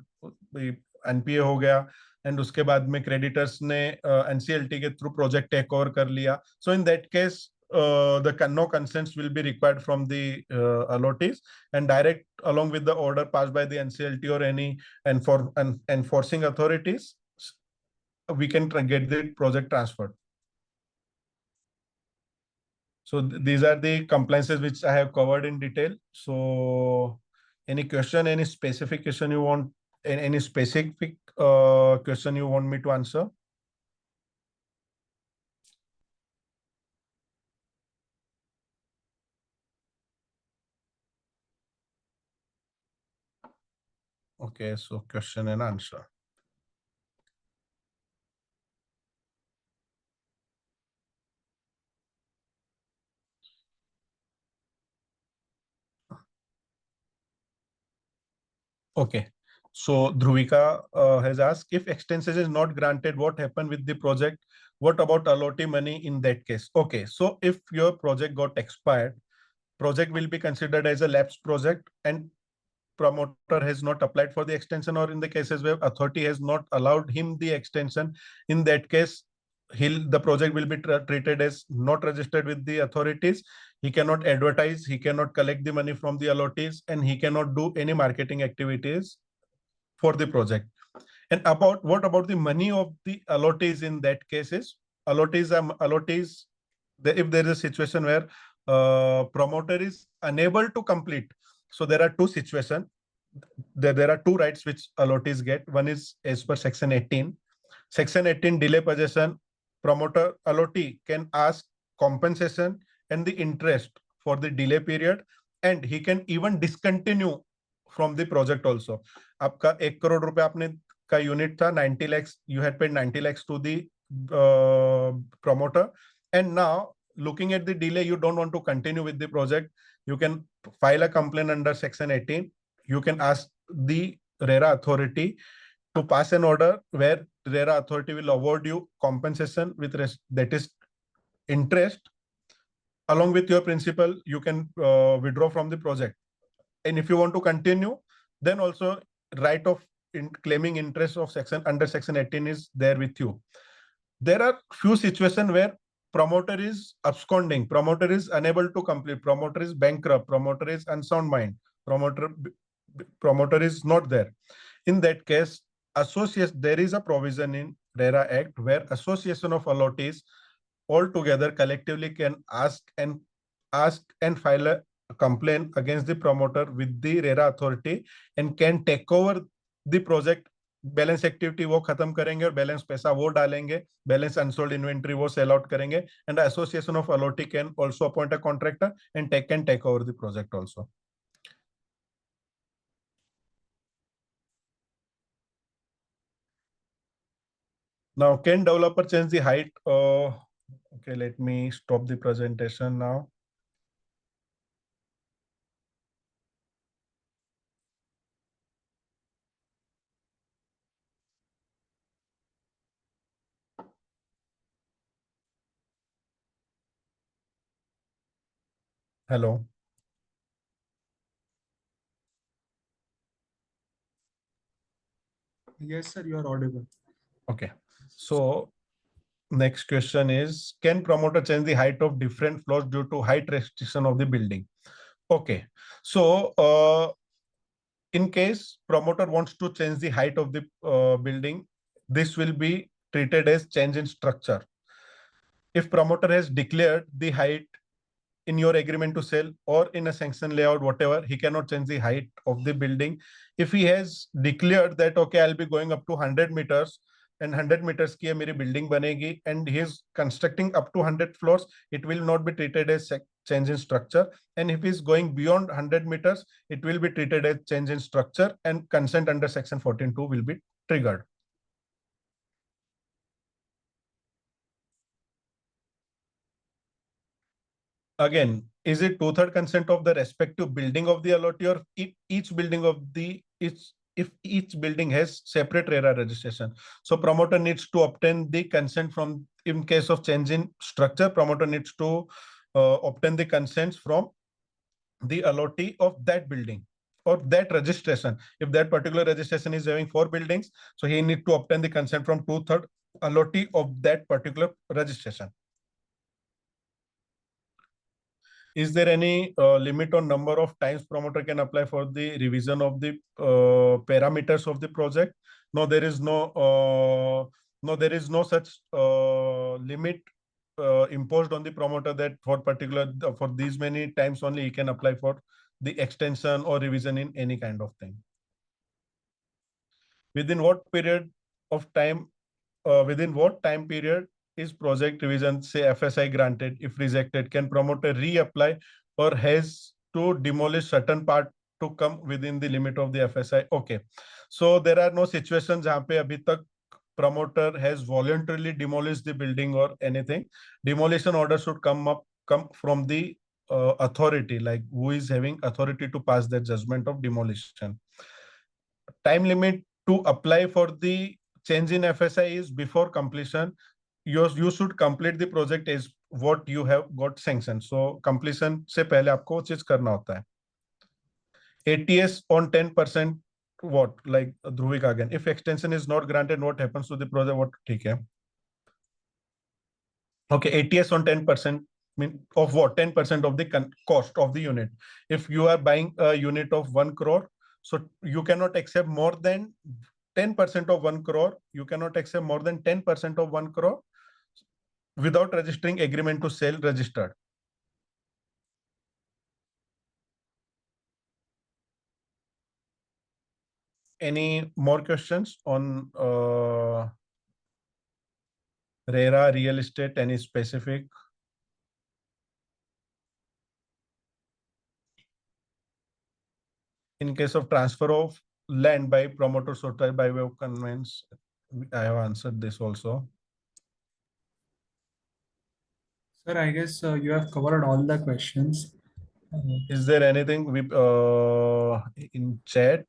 NPA हो गया, and उसके बाद में creditors ने NCLT के through project take over कर लिया. So in that case, no consents will be required from the allottees, and direct along with the order passed by the NCLT or any enforcing authorities, we can get the project transferred. So these are the compliances which I have covered in detail. So any question, any specific question you want, any specific question you want me to answer? Okay, so question and answer. Okay, so Dhruvika has asked, if extension is not granted, what happened with the project? What about allotee money in that case? Okay, so if your project got expired, project will be considered as a lapsed project, and promoter has not applied for the extension, or in the cases where authority has not allowed him the extension, in that case, the project will be treated as not registered with the authorities. He cannot advertise, he cannot collect the money from the allottees, and he cannot do any marketing activities for the project. And what about the money of the allottees in that cases? Allottees, if there is a situation where promoter is unable to complete. So there are two situations. There are two rights which allottees get. One is as per Section 18. Section 18 delay possession, promoter allottee can ask compensation and the interest for the delay period, and he can even discontinue from the project also. आपका 1 करोड़ रुपए आपने का unit था 90 lakhs, you had paid 90 lakhs to the promoter, and now looking at the delay, you don't want to continue with the project. You can file a complaint under Section 18. You can ask the RERA authority to pass an order where RERA authority will award you compensation with that is interest along with your principal. You can withdraw from the project, and if you want to continue, then also right of claiming interest of under Section 18 is there with you. There are few situations where promoter is absconding, promoter is unable to complete, promoter is bankrupt, promoter is unsound mind, promoter is not there. In that case, there is a provision in RERA Act where association of allottees all together collectively can ask and file a complaint against the promoter with the RERA authority and can take over the project. Balance activity वो खत्म करेंगे और balance पैसा वो डालेंगे, balance unsold inventory वो sell out करेंगे, and association of allottee can also appoint a contractor and take over the project also. Now, can developer change the height? Okay, let me stop the presentation now. Hello. Yes, sir, you are audible. Okay. So next question is, can promoter change the height of different floors due to height restriction of the building? Okay. So in case promoter wants to change the height of the building, this will be treated as change in structure. If promoter has declared the height in your agreement to sell or in a sanction layout, whatever, he cannot change the height of the building. If he has declared that, okay, I'll be going up to 100 meters and 100 meters ki meri building banegi, and he is constructing up to 100 floors, it will not be treated as change in structure. And if he is going beyond 100 meters, it will be treated as change in structure, and consent under Section 14(2) will be triggered. Again, is it 2/3 consent of the respective building of the allottee, or each building of the if each building has separate RERA registration? So promoter needs to obtain the consent from, in case of change in structure, promoter needs to obtain the consents from the allottee of that building or that registration. If that particular registration is having 4 buildings, so he need to obtain the consent from 2/3 allottee of that particular registration. Is there any limit on number of times promoter can apply for the revision of the parameters of the project? No, there is no such limit imposed on the promoter that for these many times only he can apply for the extension or revision in any kind of thing. Within what time period is project revision, say FSI granted? If rejected, can promoter reapply or has to demolish certain part to come within the limit of the FSI? Okay, so there are no situations jahan pe abhi tak promoter has voluntarily demolished the building or anything. Demolition order should come from the authority, like who is having authority to pass that judgment of demolition. Time limit to apply for the change in FSI is before completion. You should complete the project as what you have got sanctioned. So completion से पहले आपको चीज करना होता है. ATS on 10%, what, like Dhruvik again, if extension is not granted, what happens to the project? What, ठीक है. Okay, ATS on 10%, mean of what? 10% of the cost of the unit. If you are buying a unit of 1 crore, so you cannot accept more than 10% of 1 crore, you cannot accept more than 10% of 1 crore without registering agreement to sell registered. Any more questions on RERA real estate, any specific? In case of transfer of land by promoter sorted by way of conveyance, I have answered this also. Sir, I guess you have covered all the questions. Is there anything we in chat?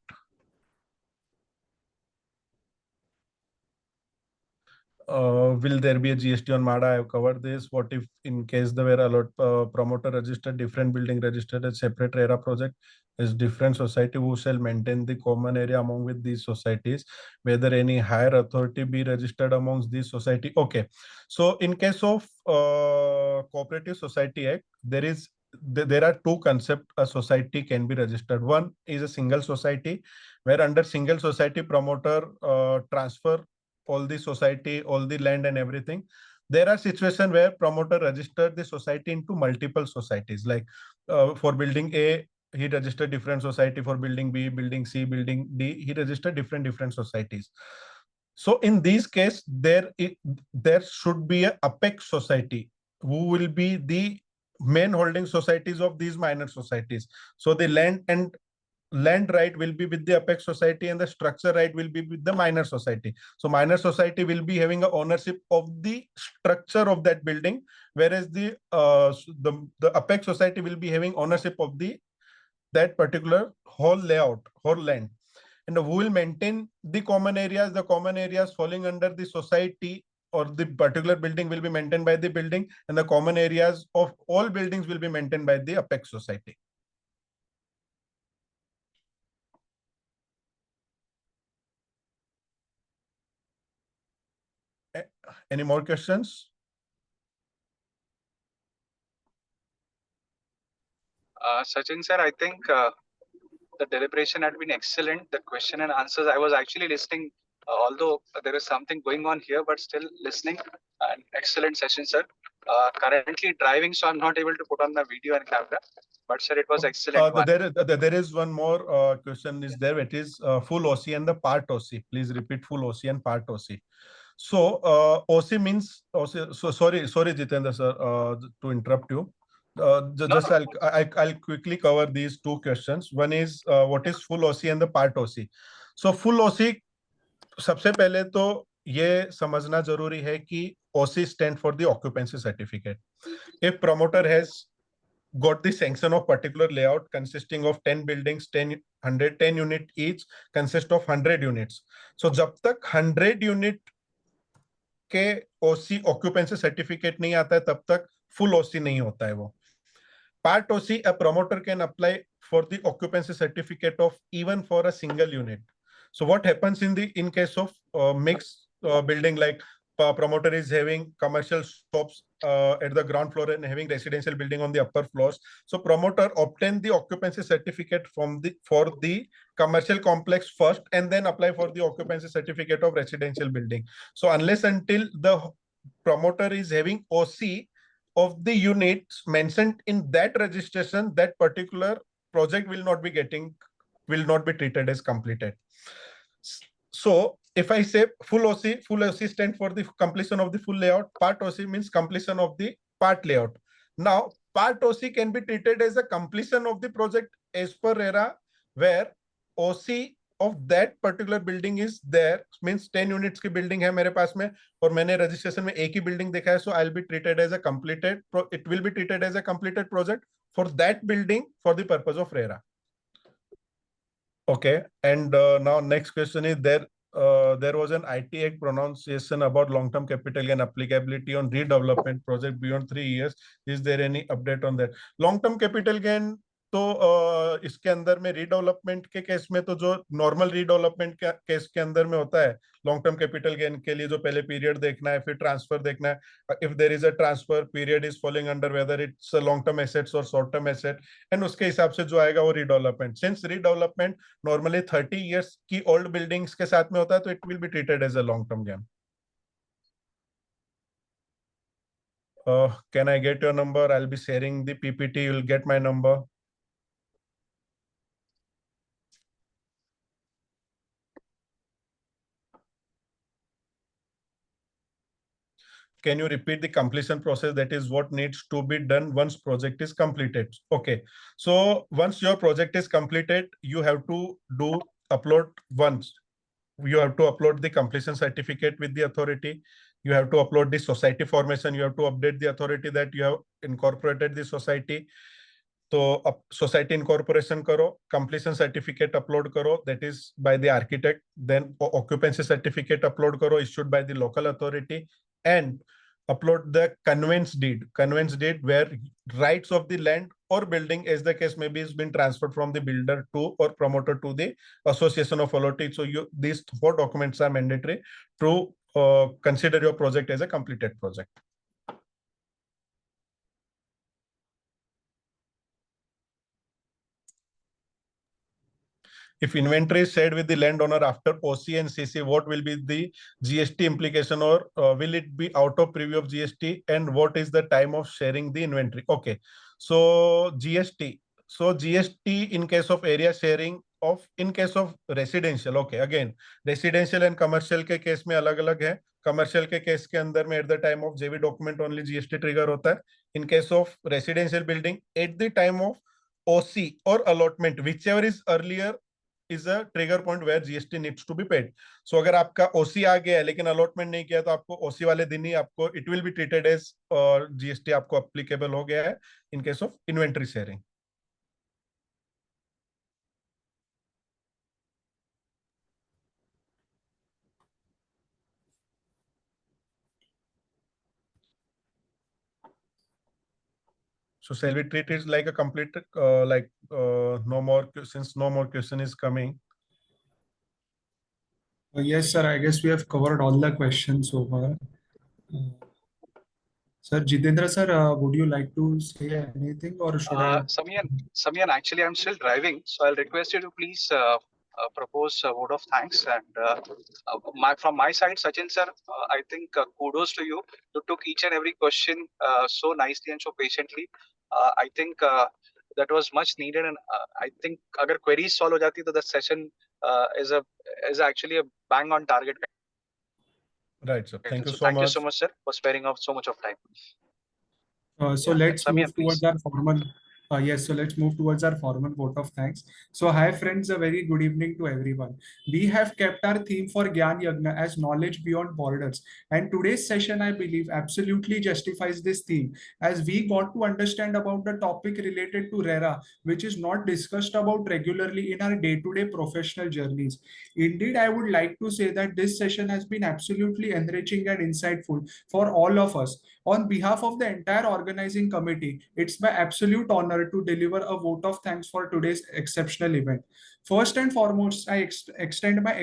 Will there be a GST on MADA? I have covered this. What if in case there were a lot promoter registered, different building registered as separate RERA project is different society who shall maintain the common area among with these societies, whether any higher authority be registered amongst these society. Okay. So in case of Cooperative Society Act, there are two concepts a society can be registered. One is a single society, where under single society promoter transfer all the society, all the land and everything. There are situations where promoter registered the society into multiple societies. Like for building A, he registered different society. For building B, building C, building D, he registered different societies. So in these case, there should be a apex society who will be the main holding societies of these minor societies. So the land right will be with the apex society and the structure right will be with the minor society. So minor society will be having a ownership of the structure of that building, whereas the apex society will be having ownership of that particular whole layout, whole land. And who will maintain the common areas? The common areas falling under the society or the particular building will be maintained by the building, and the common areas of all buildings will be maintained by the apex society. Any more questions? Sachin sir, I think the deliberation had been excellent. The question and answers, I was actually listening, although there is something going on here, but still listening. An excellent session, sir. Currently driving, so I'm not able to put on the video and camera. But sir, it was excellent. There is one more question is there. It is full OC and the part OC. Please repeat full OC and part OC. So OC means OC. So sorry, Jitendra sir, to interrupt you. I'll quickly cover these two questions. One is what is full OC and the part OC. So full OC, सबसे पहले तो ये समझना जरूरी है कि OC stand for the occupancy certificate. If promoter has got the sanction of particular layout consisting of 10 buildings, 10 unit each, consist of 100 units. So जब तक 100 unit के OC occupancy certificate नहीं आता है तब तक full OC नहीं होता है वो. Part OC, a promoter can apply for the occupancy certificate of even for a single unit. So what happens in case of mixed building, like promoter is having commercial shops at the ground floor and having residential building on the upper floors. So promoter obtain the occupancy certificate for the commercial complex first and then apply for the occupancy certificate of residential building. So unless until the promoter is having OC of the units mentioned in that registration, that particular project will not be treated as completed. So if I say full OC stands for the completion of the full layout. Part OC means completion of the part layout. Now, part OC can be treated as a completion of the project as per RERA, where OC of that particular building is there, means 10 units की building है मेरे पास में और मैंने registration में एक ही building देखा है, so I'll be treated as a completed, it will be treated as a completed project for that building for the purpose of RERA. Okay, and now next question is there was an IT Act pronunciation about long-term capital gain applicability on redevelopment project beyond 3 years. Is there any update on that? Long-term capital gain तो इसके अंदर में redevelopment के case में तो जो normal redevelopment के case के अंदर में होता है, लॉन्ग टर्म कैपिटल गेन के लिए जो पहले पीरियड देखना है, फिर ट्रांसफर देखना है, if there is a transfer period is following under whether it's long term assets और शॉर्ट टर्म एसेट, एंड उसके हिसाब से जो आएगा वो redevelopment. Since redevelopment normally 30 years की ओल्ड बिल्डिंग्स के साथ में होता है, तो it will be treated as a long term gain. Can I get your number? I'll be sharing the PPT. You'll get my number. Can you repeat the completion process? That is what needs to be done once project is completed. Okay. So once your project is completed, you have to do upload once. You have to upload the completion certificate with the authority. You have to upload the society formation. You have to update the authority that you have incorporated the society. तो अब society incorporation करो, completion certificate upload करो, that is by the architect, then occupancy certificate upload करो issued by the local authority, and upload the conveyance deed where rights of the land or building, as the case may be, is been transferred from the builder to or promoter to the association of allotee. So these 4 documents are mandatory to consider your project as a completed project. If inventory is shared with the landowner after OC and CC, what will be the GST implication, or will it be out of preview of GST, and what is the time of sharing the inventory? Okay, so GST. So GST in case of area sharing of in case of residential. Okay, again residential and commercial के case में अलग अलग है. Commercial के case के अंदर में eight the time of जेवी डॉक्यूमेंट ओनली जीएसटी ट्रिगर होता है. इन case of residential building at the time of OC or allotment, whichever is earlier is a trigger point where GST needs to be paid. So अगर आपका OC आ गया है लेकिन allotment नहीं किया, तो आपको OC वाले दिन ही आपको it will be treated as GST आपको applicable हो गया है in case of inventory sharing. So shall we treat it like a complete no more, since no more question is coming? Yes, sir. I guess we have covered all the questions so far. Sir, Jitendra sir, would you like to say anything, or should I? Samyan, actually, I'm still driving, so I'll request you to please propose a vote of thanks. And from my side, Sachin sir, I think kudos to you. You took each and every question so nicely and so patiently. I think that was much needed, and I think agar queries solve ho jati, to the session is actually a bang on target. Right, sir. Thank you so Thank much. you so much, sir, for sparing off so much of time. So Yeah, let's Samyan, move towards please. our formal. Yes, so let's move towards our formal vote of thanks. So hi friends, a very good evening to everyone. We have kept our theme for Gyan Yagna as knowledge beyond borders. And today's session, I believe, absolutely justifies this theme, as we got to understand about the topic related to RERA, which is not discussed about regularly in our day-to-day professional journeys. Indeed, I would like to say that this session has been absolutely enriching and insightful for all of us. On behalf of the entire organizing committee, it's my absolute honor to deliver a vote of thanks for today's exceptional event. First and foremost, I extend my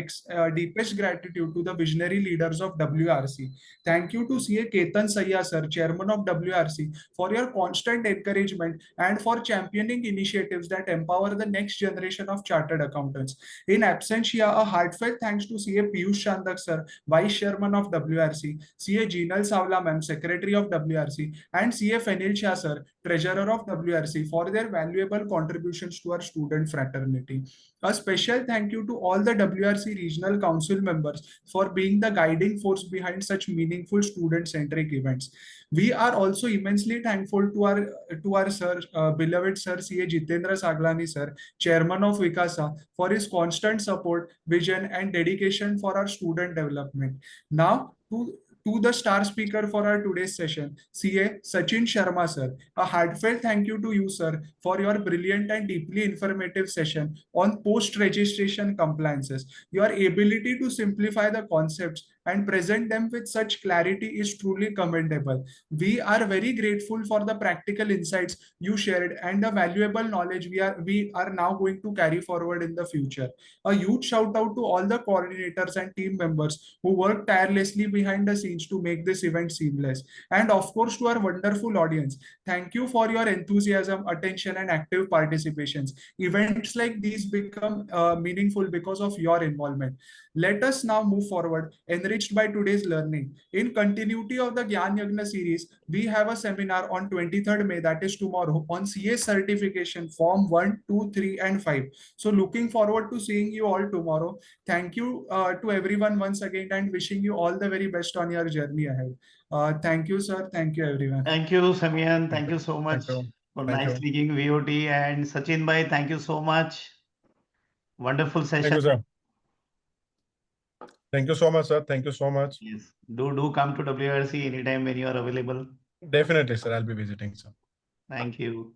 deepest gratitude to the visionary leaders of WRC. Thank you to CA Ketan Sayya sir, Chairman of WRC, for your constant encouragement and for championing initiatives that empower the next generation of chartered accountants. In absentia, a heartfelt thanks to CA Piyush Chandak sir, Vice Chairman of WRC, CA Jinal Savla ma'am, Secretary of WRC, and CA Fenil Shah sir, Treasurer of WRC, for their valuable contributions to our student fraternity. A special thank you to all the WRC Regional Council members for being the guiding force behind such meaningful student-centric events. We are also immensely thankful to our sir, beloved sir CA Jitendra Saglani sir, Chairman of Vikasa, for his constant support, vision, and dedication for our student development. Now, to the star speaker for our today's session, CA Sachin Sharma sir. A heartfelt thank you to you, sir, for your brilliant and deeply informative session on post-registration compliances. Your ability to simplify the concepts and present them with such clarity is truly commendable. We are very grateful for the practical insights you shared and the valuable knowledge we are now going to carry forward in the future. A huge shout out to all the coordinators and team members who work tirelessly behind the scenes to make this event seamless. And of course, to our wonderful audience, thank you for your enthusiasm, attention, and active participations. Events like these become meaningful because of your involvement. Let us now move forward, enriched by today's learning. In continuity of the Gyan Yagna series, we have a seminar on 23rd May, that is tomorrow, on CA certification form 1, 2, 3, and 5. So looking forward to seeing you all tomorrow. Thank you to everyone once again and wishing you all the very best on your journey ahead. Thank you, sir. Thank you, everyone. Thank you, Samian. Thank you so much Thank you. for Thank nice you. speaking VOT. And Sachin bhai, thank you so much. Wonderful Thank session. you, sir. Thank you so much, sir. Thank you so much. Yes. Do come to WRC anytime when you are available. Definitely, sir. I'll be visiting, sir. Thank you.